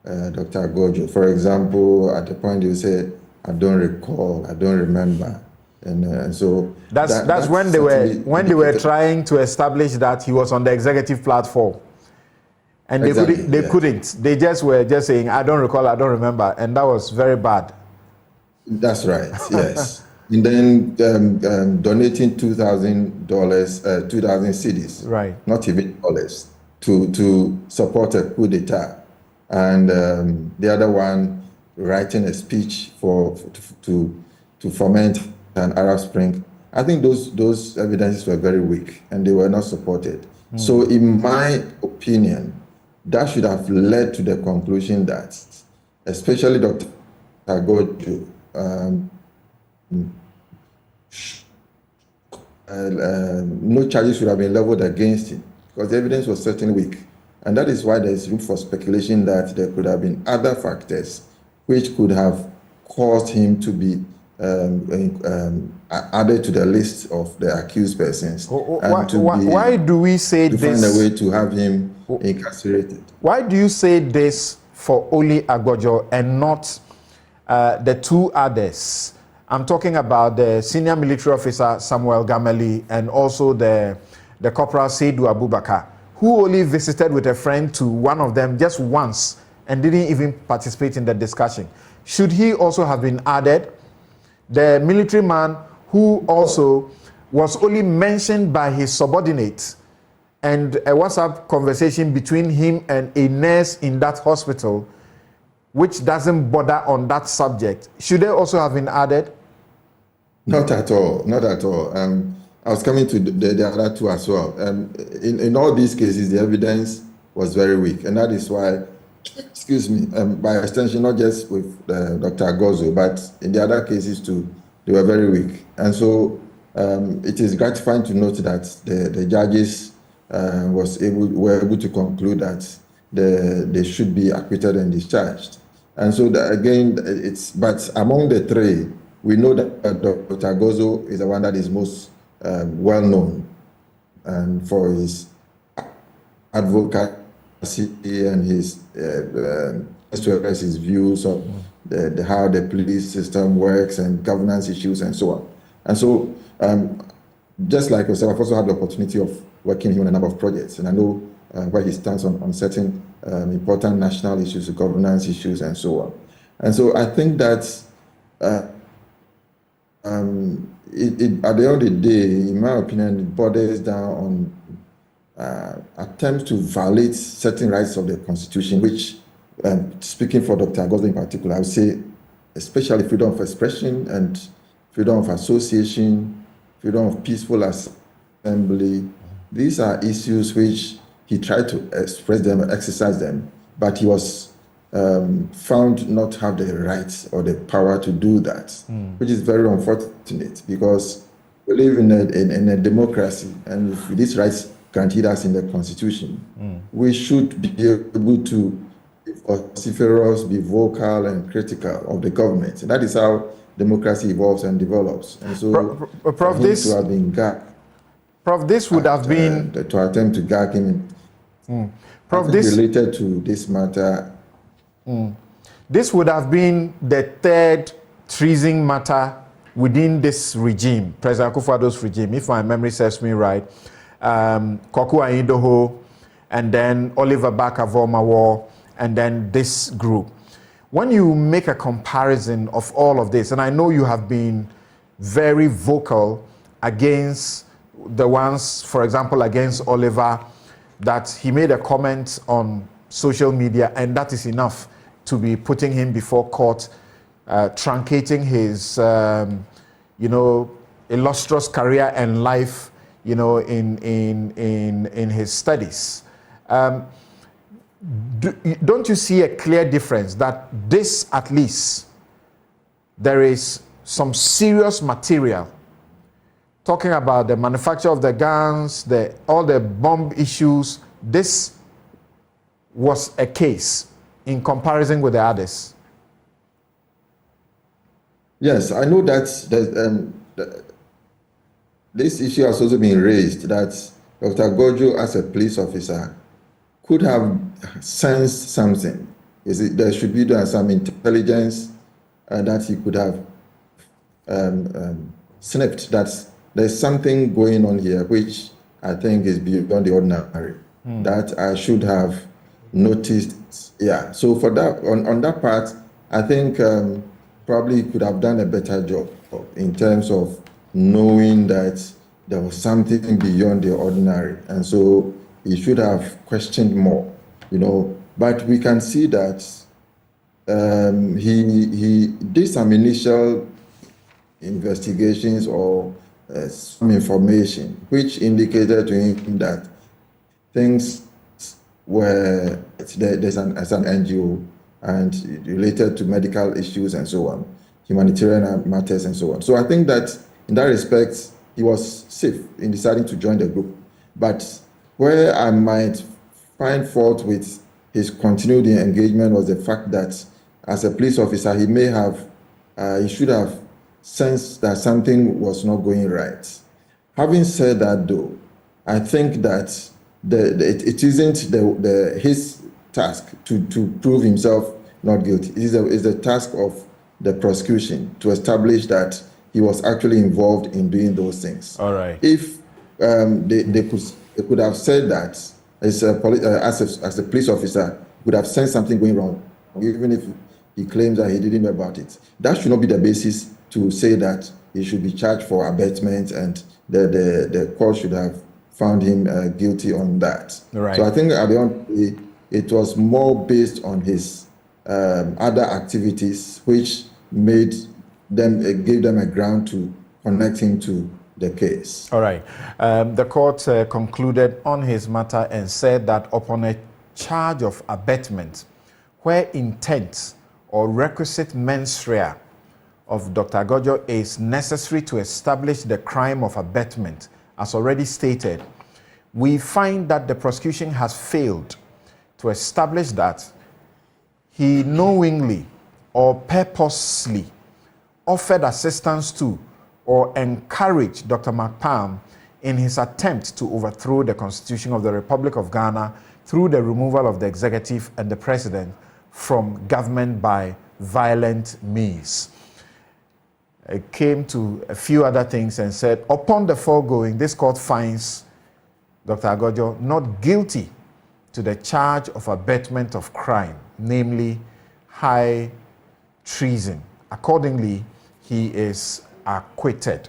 Dr. Agogo. For example, at the point you said, "I don't recall, I don't remember," and so that's when they were trying to establish that he was on the executive platform. And they couldn't. They were saying, "I don't recall, I don't remember," and that was very bad. That's right. Yes. and then donating $2,000, 2,000 cedis, Right. not even dollars, to support a coup d'état, and the other one writing a speech to foment an Arab Spring. I think those evidences were very weak and they were not supported. So, in my opinion, that should have led to the conclusion that, especially Dr. Agogo, no charges should have been leveled against him because the evidence was certainly weak. And that is why there is room for speculation that there could have been other factors which could have caused him to be added to the list of the accused persons. Why do we say to this? Find a way to have him incarcerated. Why do you say this for only Agogo and not the two others? I'm talking about the senior military officer Samuel Gameli and also the corporal Seidu Abubakar, who only visited with a friend to one of them just once and didn't even participate in the discussion. Should he also have been added? The military man who also was only mentioned by his subordinate and a WhatsApp conversation between him and a nurse in that hospital, which doesn't bother on that subject. Should they also have been added? Not at all, not at all. I was coming to the other two as well. In all these cases, the evidence was very weak, and that is why, excuse me, by extension, not just with Dr. Agogo, but in the other cases too, they were very weak. And so it is gratifying to note that the judges were able to conclude that they should be acquitted and discharged. And so but among the three, we know that Dr. Agogo is the one that is most well known and for his advocacy and his express his views of how the police system works and governance issues and so on. And so, just like yourself, I've also had the opportunity of working with him on a number of projects, and I know where he stands on certain important national issues, governance issues, and so on. And so, I think that at the end of the day, in my opinion, it borders down on attempts to violate certain rights of the Constitution, which, speaking for Dr. Agogo in particular, I would say, especially freedom of expression and freedom of association, freedom of peaceful assembly. These are issues which he tried to express them, exercise them, but he was found not to have the rights or the power to do that, which is very unfortunate because we live in a democracy, and with these rights guaranteed us in the Constitution, we should be able to be vociferous, be vocal and critical of the government. And that is how democracy evolves and develops. And so, Prof, this to have been gagged, Prof, this would have been to attempt to gag him. Prof, this related to this matter. This would have been the third treason matter within this regime, President Akufo-Addo's regime, if my memory serves me right. Kwaku Ahindoho, and then Oliver Barker-Vormawor, and then this group. When you make a comparison of all of this, and I know you have been very vocal against the ones, for example, against Oliver, that he made a comment on social media, and that is enough to be putting him before court, truncating his, illustrious career and life, in his studies. Don't you see a clear difference that this, at least, there is some serious material talking about the manufacture of the guns, all the bomb issues? This was a case in comparison with the others. Yes, I know that this issue has also been raised, that Dr. Agogo, as a police officer, could have sensed something. There should be some intelligence that he could have sniffed that there's something going on here which I think is beyond the ordinary, that I should have noticed. Yeah, so for that, on that part, I think probably could have done a better job in terms of knowing that there was something beyond the ordinary, and so he should have questioned more, But we can see that he did some initial investigations or some information which indicated to him that things were there's an NGO and related to medical issues and so on, humanitarian matters and so on. So I think that in that respect, he was safe in deciding to join the group. But where I might find fault with his continued engagement was the fact that as a police officer, he should have sensed that something was not going right. Having said that, though, I think that it isn't his task to prove himself not guilty. It is the task of the prosecution to establish that he was actually involved in doing those things. All right. If they could have said that as a police officer, would have sensed something going wrong, even if he claims that he didn't know about it. That should not be the basis to say that he should be charged for abetment, and the court should have found him guilty on that. Right. So I think at the end, it was more based on his other activities, which gave them a ground to connect him to the case. All right. The court concluded on his matter and said that upon a charge of abetment, where intent or requisite mens rea of Dr. Agogo is necessary to establish the crime of abetment, as already stated, we find that the prosecution has failed to establish that he knowingly or purposely offered assistance to or encouraged Dr. McPalm in his attempt to overthrow the Constitution of the Republic of Ghana through the removal of the executive and the president from government by violent means. It came to a few other things and said, upon the foregoing, this court finds Dr. Agogo not guilty to the charge of abetment of crime, namely high treason. Accordingly, he is acquitted.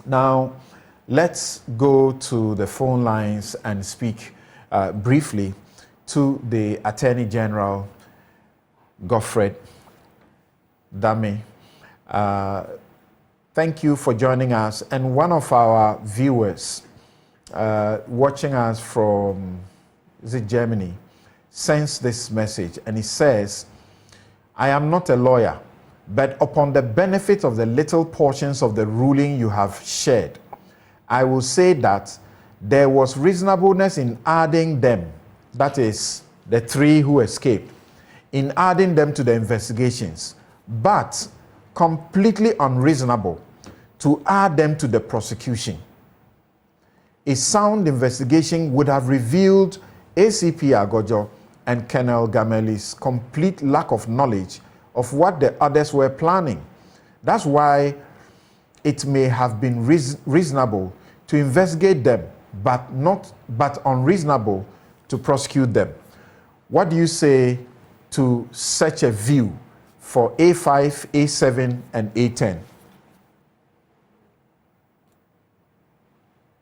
Now, let's go to the phone lines and speak briefly to the Attorney General, Godfred Dame. Thank you for joining us. And one of our viewers watching us from Germany sends this message, and he says, I am not a lawyer, but upon the benefit of the little portions of the ruling you have shared, I will say that there was reasonableness in adding them, that is, the three who escaped, in adding them to the investigations, but completely unreasonable to add them to the prosecution. A sound investigation would have revealed ACP Agogo and Colonel Gameli's complete lack of knowledge of what the others were planning. That's why it may have been reasonable to investigate them, but unreasonable to prosecute them. What do you say to such a view for A5, A7, and A10?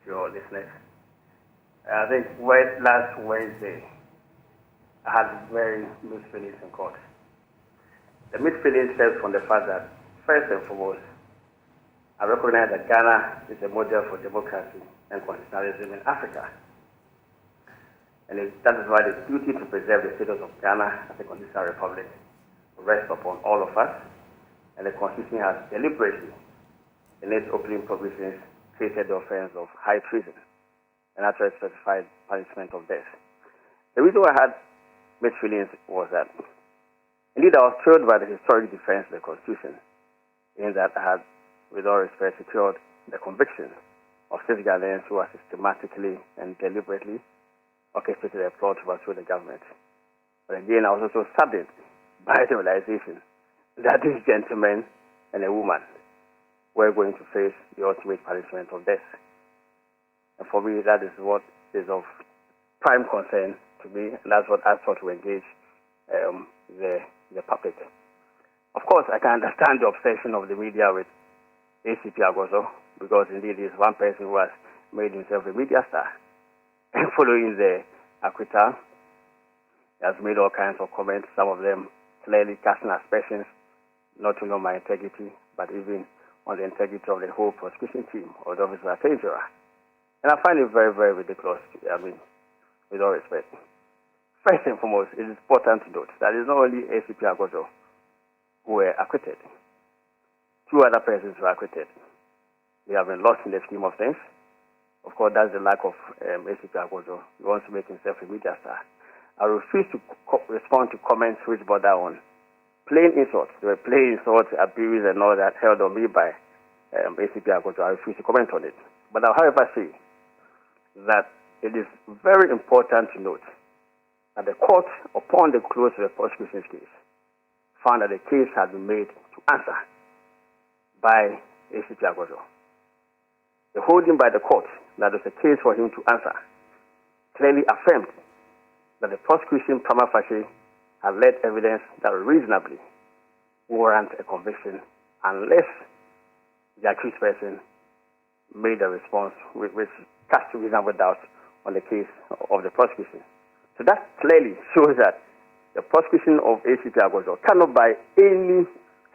Your listeners, I think last Wednesday, I had very mixed feelings in court. The mixed feelings stems from the fact that, first and foremost, I recognize that Ghana is a model for democracy and constitutionalism in Africa. And that is why the duty to preserve the status of Ghana as a constitutional republic rests upon all of us. And the Constitution has deliberately, in its opening provisions, created the offense of high treason and actually specified punishment of death. The reason why I had mixed feelings was that, indeed, I was thrilled by the historic defense of the Constitution, in that I had, with all respect, secured the conviction of 6 Ghanaians who are systematically and deliberately orchestrated a plot to overthrow the government. But again, I was also saddened by the realization that this gentleman and a woman were going to face the ultimate punishment of death. And for me, that is what is of prime concern to me, and that's what I sought to engage the public. Of course, I can understand the obsession of the media with ACP Agogo, because indeed he's one person who has made himself a media star. And following the acquittal, he has made all kinds of comments, some of them clearly casting aspersions, not only on my integrity, but even on the integrity of the whole prosecution team or the office of attorney general. And I find it very, very ridiculous, with all respect. First and foremost, it is important to note that it's not only ACP Agogo who were acquitted. 2 other persons were acquitted. They have been lost in the scheme of things. Of course, that's the lack of ACP Agogo. He wants to make himself a media star. I refuse to respond to comments which border on plain insults. There were plain insults, abuse, and all that held on me by ACP Agogo. I refuse to comment on it. But I'll, however, say that it is very important to note that the court, upon the close of the prosecution's case, found that the case had been made to answer by ACP Agogo. The holding by the court that was a case for him to answer clearly affirmed that the prosecution prima facie had led evidence that reasonably warrant a conviction unless the accused person made a response which cast reasonable doubt on the case of the prosecution. So that clearly shows that the prosecution of ACP Agogo cannot, by any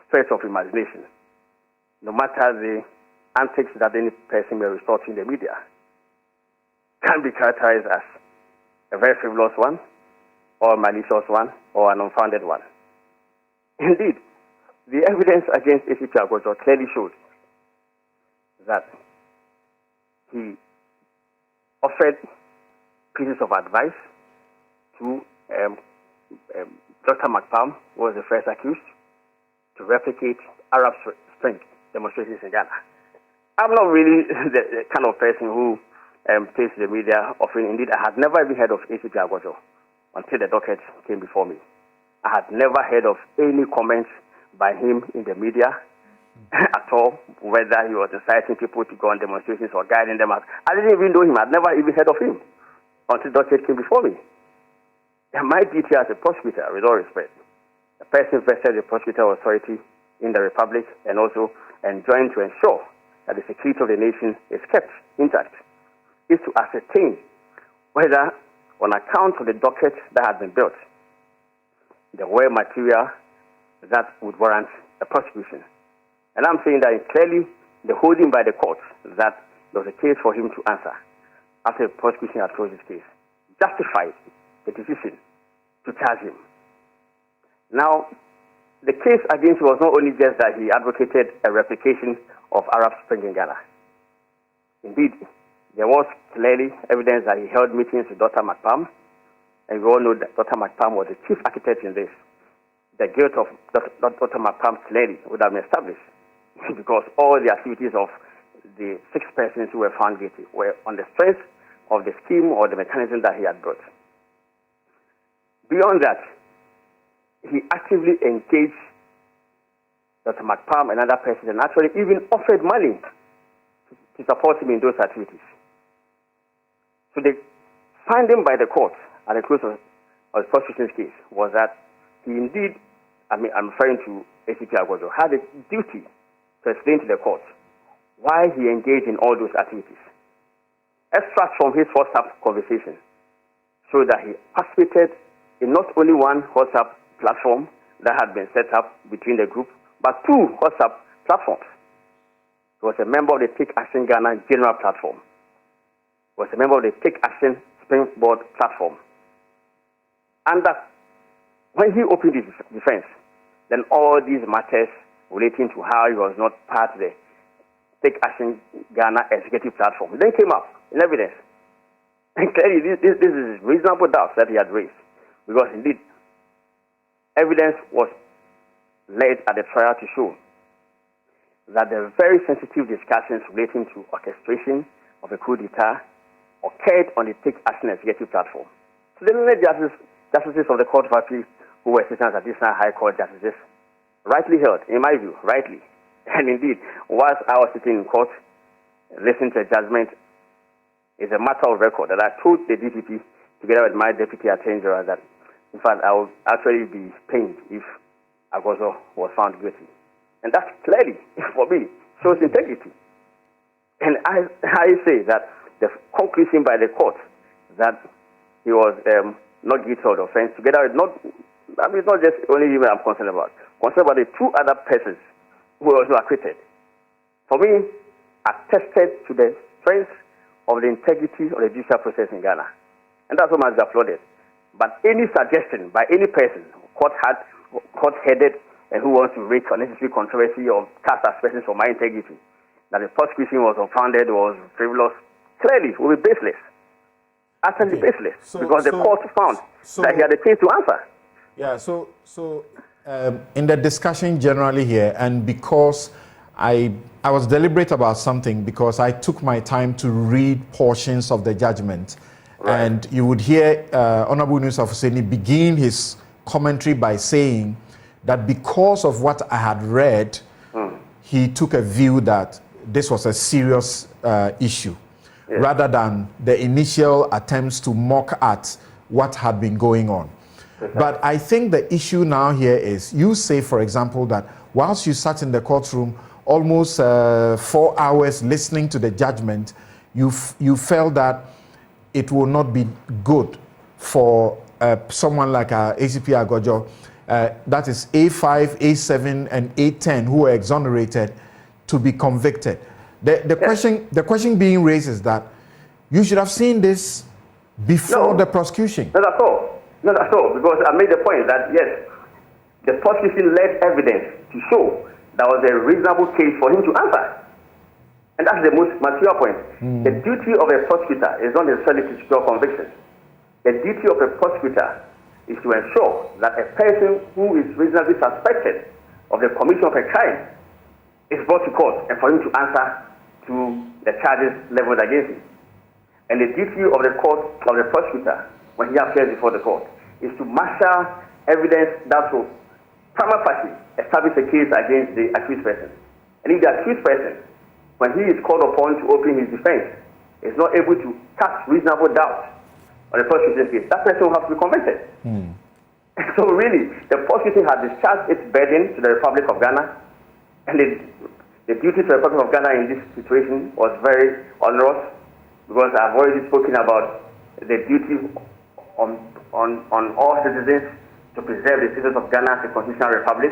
stretch of imagination, no matter the antics that any person may resort to in the media, can be characterized as a very frivolous one, or a malicious one, or an unfounded one. Indeed, the evidence against ACP Agogo clearly showed that he offered pieces of advice to Dr. McPalm, who was the first accused, to replicate Arab Spring demonstrations in Ghana. I'm not really the kind of person who takes the media offering. Indeed, I had never even heard of ACP Agogo until the docket came before me. I had never heard of any comments by him in the media at all, whether he was inciting people to go on demonstrations or guiding them out. I didn't even know him. I'd never even heard of him until the docket came before me. And my duty as a prosecutor, with all respect, the person vested the prosecutor authority in the Republic and also enjoined to ensure that the security of the nation is kept intact, is to ascertain whether, on account of the docket that has been built, there were material that would warrant a prosecution. And I'm saying that it's clearly the holding by the court that there was a case for him to answer after the prosecution had closed his case justified the decision to charge him. Now, the case against him was not only just that he advocated a replication of Arab Spring in Ghana. Indeed, there was clearly evidence that he held meetings with Dr. McPalm, and we all know that Dr. McPalm was the chief architect in this. The guilt of Dr. McPalm clearly would have been established because all the activities of the 6 persons who were found guilty were on the strength of the scheme or the mechanism that he had built. Beyond that, he actively engaged Dr. McPalm and other persons and actually even offered money to support him in those activities. So the finding by the court at the close of the prosecution's case was that he indeed, I'm referring to ACP Agogo, had a duty to explain to the court why he engaged in all those activities. Extracts from his WhatsApp conversation show that he participated in not only one WhatsApp platform that had been set up between the group, but 2 WhatsApp platforms. He was a member of the Take Action Ghana General Platform. He was a member of the Take Action Springboard Platform. And that when he opened his defense, then all these matters relating to how he was not part of the Take Action Ghana Executive Platform then came up in evidence. And clearly, this is reasonable doubts that he had raised. Because indeed, evidence was laid at the trial to show that the very sensitive discussions relating to orchestration of a coup d'etat occurred on the Take Action Executive Platform. So the learned justices of the Court of Appeal who were sitting as additional High Court justices rightly held, in my view, rightly. And indeed, whilst I was sitting in court, listening to a judgment, it's a matter of record that I told the DPP, together with my Deputy Attorney General, that in fact I would actually be pained if Agogo was found guilty. And that clearly, for me, shows integrity. And I say that the conclusion by the court that he was not guilty of the offense, together with it's not just only him I'm concerned about the two other persons who were also acquitted. For me, attested to the strength of the integrity of the judicial process in Ghana. And that's what must be applauded. But any suggestion by any person, court-headed, and who wants to raise unnecessary controversy or cast aspersions on my integrity, that the prosecution was unfounded, was frivolous, clearly will be baseless. Utterly baseless. Because the court found that he had a case to answer. Yeah, so in the discussion generally here, and because I was deliberate about something, because I took my time to read portions of the judgment, right. And you would hear Honorable News Officer begin his commentary by saying that because of what I had read, he took a view that this was a serious issue, yes. Rather than the initial attempts to mock at what had been going on. But I think the issue now here is, you say, for example, that whilst you sat in the courtroom almost 4 hours listening to the judgment, you felt that it will not be good for someone like ACP Agogo, that is A5, A7, and A10, who were exonerated, to be convicted. The question being raised is that you should have seen this before the prosecution. Not at all. Not at all, because I made the point that, yes, the prosecution led evidence to show that was a reasonable case for him to answer. And that's the most material point. The duty of a prosecutor is not necessarily to secure convictions. The duty of a prosecutor is to ensure that a person who is reasonably suspected of the commission of a crime is brought to court and for him to answer to the charges leveled against him. And the duty of the court, of the prosecutor, when he appears before the court, is to marshal evidence that will prima facie establish a case against the accused person. And if the accused person, when he is called upon to open his defense, is not able to cast reasonable doubt on the prosecution's case, that person will have to be convicted. So really, the prosecution had discharged its burden to the Republic of Ghana, and the duty to the Republic of Ghana in this situation was very onerous, because I've already spoken about the duty on all citizens to preserve the citizens of Ghana as a constitutional republic,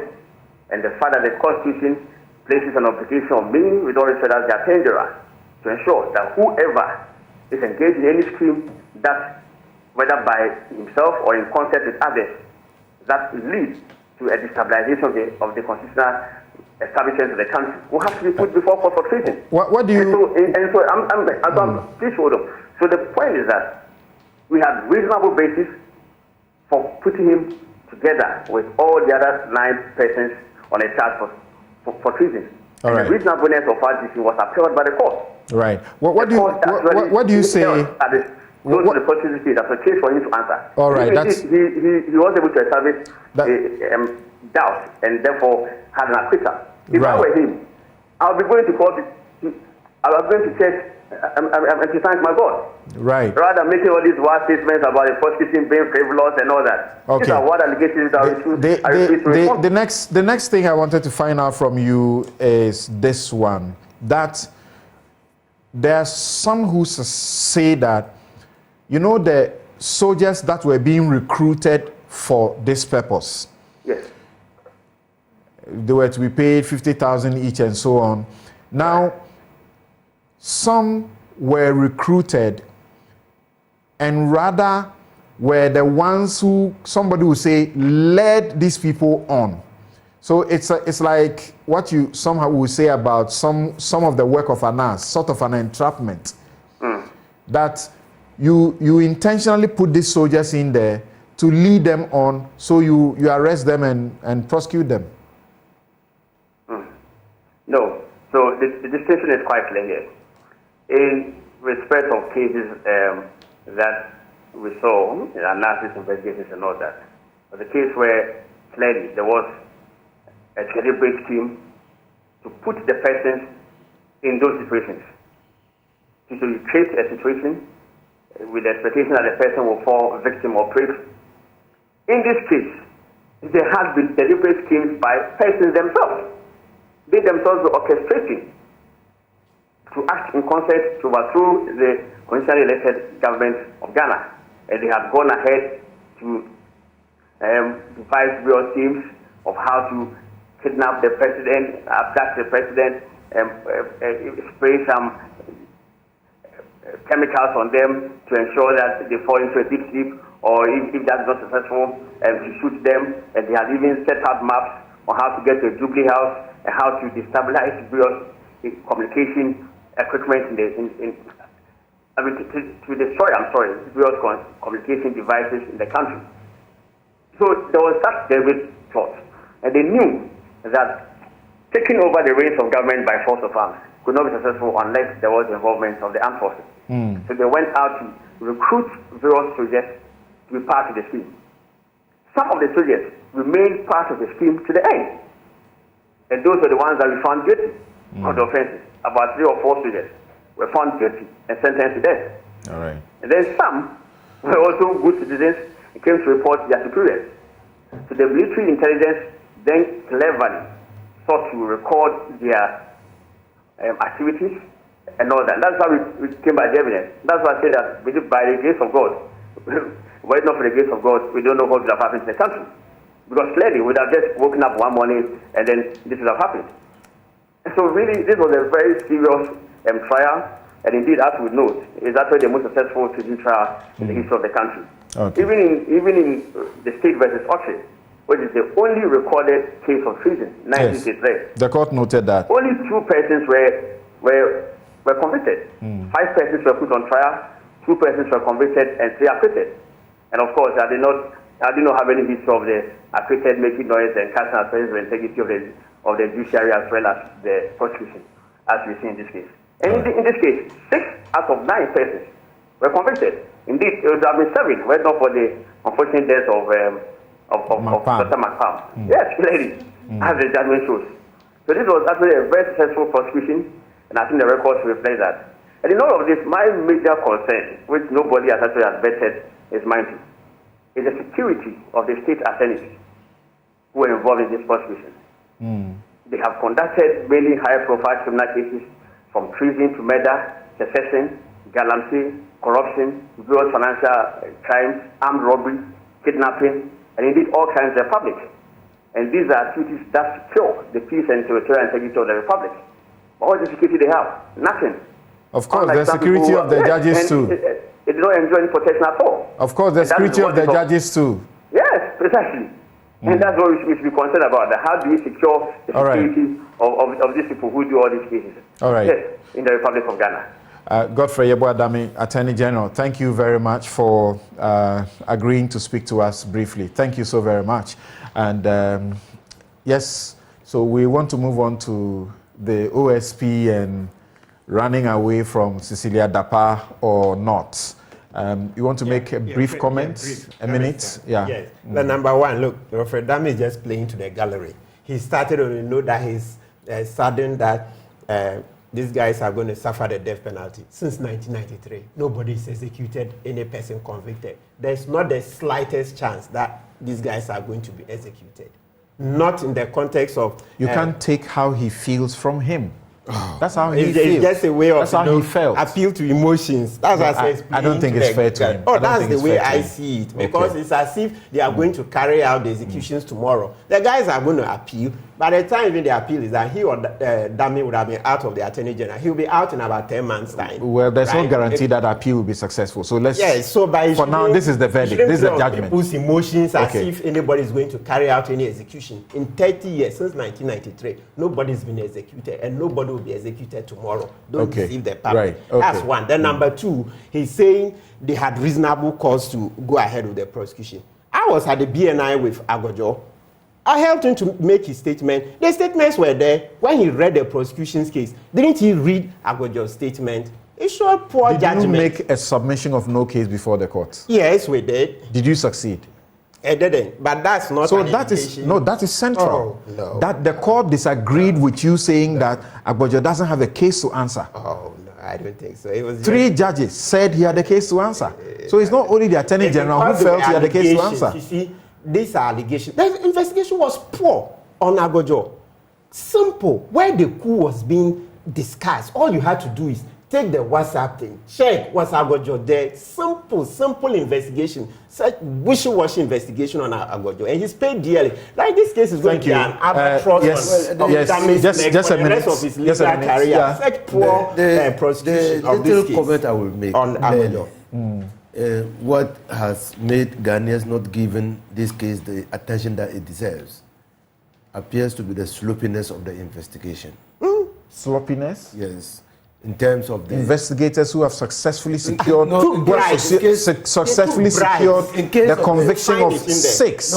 and the fact that the Constitution places an obligation on me, with all respect, as the Attorney General, to ensure that whoever is engaged in any scheme that, whether by himself or in concert with others, that leads to a destabilization of the constitutional establishment of the country, will have to be put before court for treason. What do you... Please hold on. So the point is that we have reasonable basis for putting him together with all the other 9 persons on a charge for treason. All right. The reasonableness of our decision was upheld by the court. Right. What do you say? Go to the prosecution case as a case for him to answer. All right. He was able to establish doubt and therefore had an acquittal. If I were him, I would be going to court. I was going to church and to thank my God. Right. Rather than making all these wild statements about the prosecution being frivolous and all that. Okay. These are what allegations I refuse to respond. The next thing I wanted to find out from you is this one. That there are some who say that, you know, the soldiers that were being recruited for this purpose, yes, they were to be paid 50,000 each and so on. Now, some were recruited and rather were the ones who, somebody would say, led these people on. So it's like what you somehow would say about some of the work of an ass, sort of an entrapment. That you intentionally put these soldiers in there to lead them on, so you arrest them and prosecute them. No. So the distinction is quite clear here. In respect of cases that we saw in analysis, investigations, and all that, was a case where clearly there was a deliberate scheme to put the persons in those situations. So you create a situation with the expectation that the person will fall victim or prey. In this case, there has been deliberate schemes by persons themselves. They themselves were orchestrating to act in concert to overthrow the constitutionally elected government of Ghana. And they have gone ahead to devise various schemes of how to kidnap the president, abduct the president, spray some chemicals on them to ensure that they fall into a deep sleep, or if that's not successful, to shoot them. And they have even set up maps on how to get to a Jubilee House and how to destabilize various communication equipment to destroy, various communication devices in the country. So there was such deliberate plot, and they knew that taking over the reins of government by force of arms could not be successful unless there was involvement of the armed forces. So they went out to recruit various soldiers to be part of the scheme. Some of the soldiers remained part of the scheme to the end, and those were the ones that we found guilty of the offenses. About 3 or 4 soldiers were found guilty and sentenced to death. All right. And then some were also good citizens and came to report their superiors. So the military intelligence then cleverly sought to record their activities and all that. That's how we came by the evidence. That's why I say that by the grace of God, were it not for the grace of God, we don't know what would have happened to the country. Because clearly we would have just woken up one morning and then this would have happened. And so really, this was a very serious trial, and indeed, as we note, is actually the most successful treason trial in the history of the country. Okay. Even in the State versus Oxford, which is the only recorded case of treason, 1963. Yes. The court noted that Only 2 persons were convicted. 5 persons were put on trial, 2 persons were convicted, and 3 acquitted. And of course, I did not have any history of the acquitted making noise and casting aspersions of integrity of the judiciary as well as the prosecution, as we see in this case. And in this case, 6 out of 9 persons were convicted. Indeed, it would have been 7, were not for the unfortunate death of Dr. McPalm. Yes, clearly, as the judgment shows. So this was actually a very successful prosecution, and I think the records reflect that. And in all of this, my major concern, which nobody has actually vetted his mind to, is the security of the state attorneys who were involved in this prosecution. They have conducted many high-profile criminal cases, from treason to murder, secession, galamsey, corruption, various financial crimes, armed robbery, kidnapping, and indeed all kinds of the republic. And these are activities that secure the peace and territorial integrity of the republic. But what is the security they have? Nothing. Of course, the security of the judges too. It did not enjoy any protection at all. Of course, the security of the judges too. Yes, precisely. And that's what we should be concerned about. How do we secure the security of these people who do all these cases? All right. Yes, in the Republic of Ghana. Godfrey Yeboadami, Attorney General, thank you very much for agreeing to speak to us briefly. Thank you so very much. And yes, so we want to move on to the OSP and running away from Cecilia Dapa or not. You want to make a brief comment? A minute? Yeah. Yes. The number one, look, Alfred Dami is just playing to the gallery. He started on a note that he's saddened that these guys are going to suffer the death penalty. Since 1993, nobody has executed any person convicted. There's not the slightest chance that these guys are going to be executed. Not in the context of... You can't take how he feels from him. That's how he feels. It's just a way of he felt. appeal to emotions. That's what I say. I don't think it's fair to him. Oh, that's the way I see it. Because it's as if they are going to carry out the executions tomorrow. The guys are going to appeal. By the time even the appeal is that he or Dami would have been out of the Attorney General. He'll be out in about 10 months' time. Well, there's no guarantee that appeal will be successful. So let's... Yes, so for now, this is the verdict. This is the judgment. People's emotions as if anybody is going to carry out any execution. In 30 years, since 1993, nobody's been executed and nobody will be executed tomorrow. Don't deceive the public. Right. That's one. Then number two, he's saying they had reasonable cause to go ahead with the prosecution. I was at the BNI with Agogo. I helped him to make his statement. The statements were there. When he read the prosecution's case, didn't he read Agogo's statement? It showed poor judgment. Did you make a submission of no case before the court? Yes, we did. Did you succeed? I didn't, but that's not. So that is central. Oh, no. That the court disagreed with you saying that Agogo doesn't have a case to answer. Oh no, I don't think so. It was 3 judges said he had a case to answer. So it's not only the Attorney General who felt he had a case to answer. You see, this allegation, the investigation was poor on Agogo. Simple. Where the coup was being discussed, all you had to do is take the WhatsApp thing, check what's Agogo there. Simple investigation. Such wishy-washy investigation on Agogo, and he's paid dearly. Like this case is going to be an albatross on just a minute. The rest of his legal career. Yeah. Such poor prosecution of this case. Comment I will make on Agogo. What has made Ghanaians not given this case the attention that it deserves appears to be the sloppiness of the investigation. Sloppiness? Yes. In terms of the investigators who have successfully secured successfully secured the conviction of 6.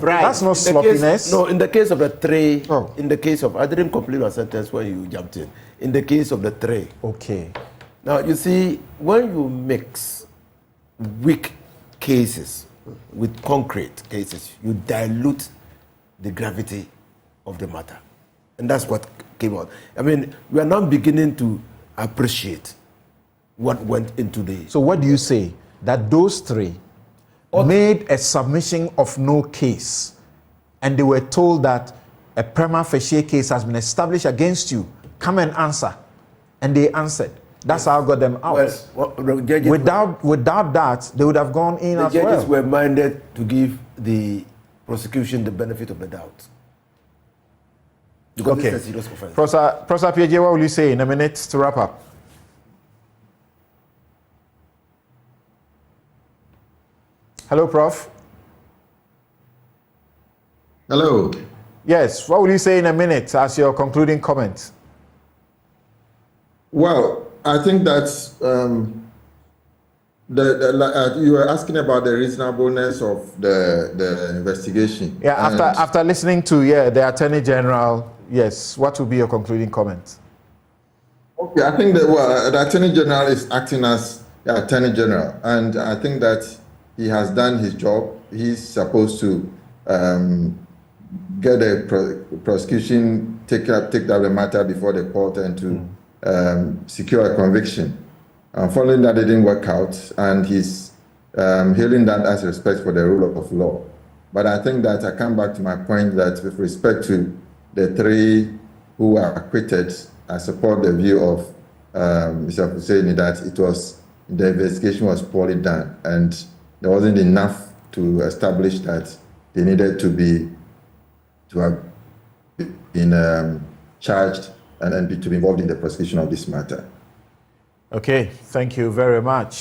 That's not sloppiness. In the case of the 3, in the case of, I didn't complete my sentence when you jumped in. In the case of the 3. Okay. Now you see, when you mix weak cases with concrete cases, you dilute the gravity of the matter. And that's what came out. I mean, we are now beginning to appreciate what went into the... So what do you say? That those 3 made a submission of no case, and they were told that a prima facie case has been established against you. Come and answer. And they answered. That's how I got them out. Without that, they would have gone in as well. The judges were minded to give the prosecution the benefit of the doubt. Because okay. it's a serious offense. Professor PJ, what will you say in a minute to wrap up? Hello, Prof. Hello. Yes, what will you say in a minute as your concluding comment? Well, I think that's you were asking about the reasonableness of the investigation. Yeah, after listening to the Attorney General, yes, what will be your concluding comment? Okay, I think that the Attorney General is acting as the Attorney General, and I think that he has done his job. He's supposed to get a prosecution, take up the matter before the court, and to secure a conviction. Following that, it didn't work out, and he's hailing that as respect for the rule of law. But I think that I come back to my point that with respect to the 3 who are acquitted, I support the view of Mr. Husseini that the investigation was poorly done, and there wasn't enough to establish that they needed to have been charged and to be involved in the prosecution of this matter. Okay, thank you very much.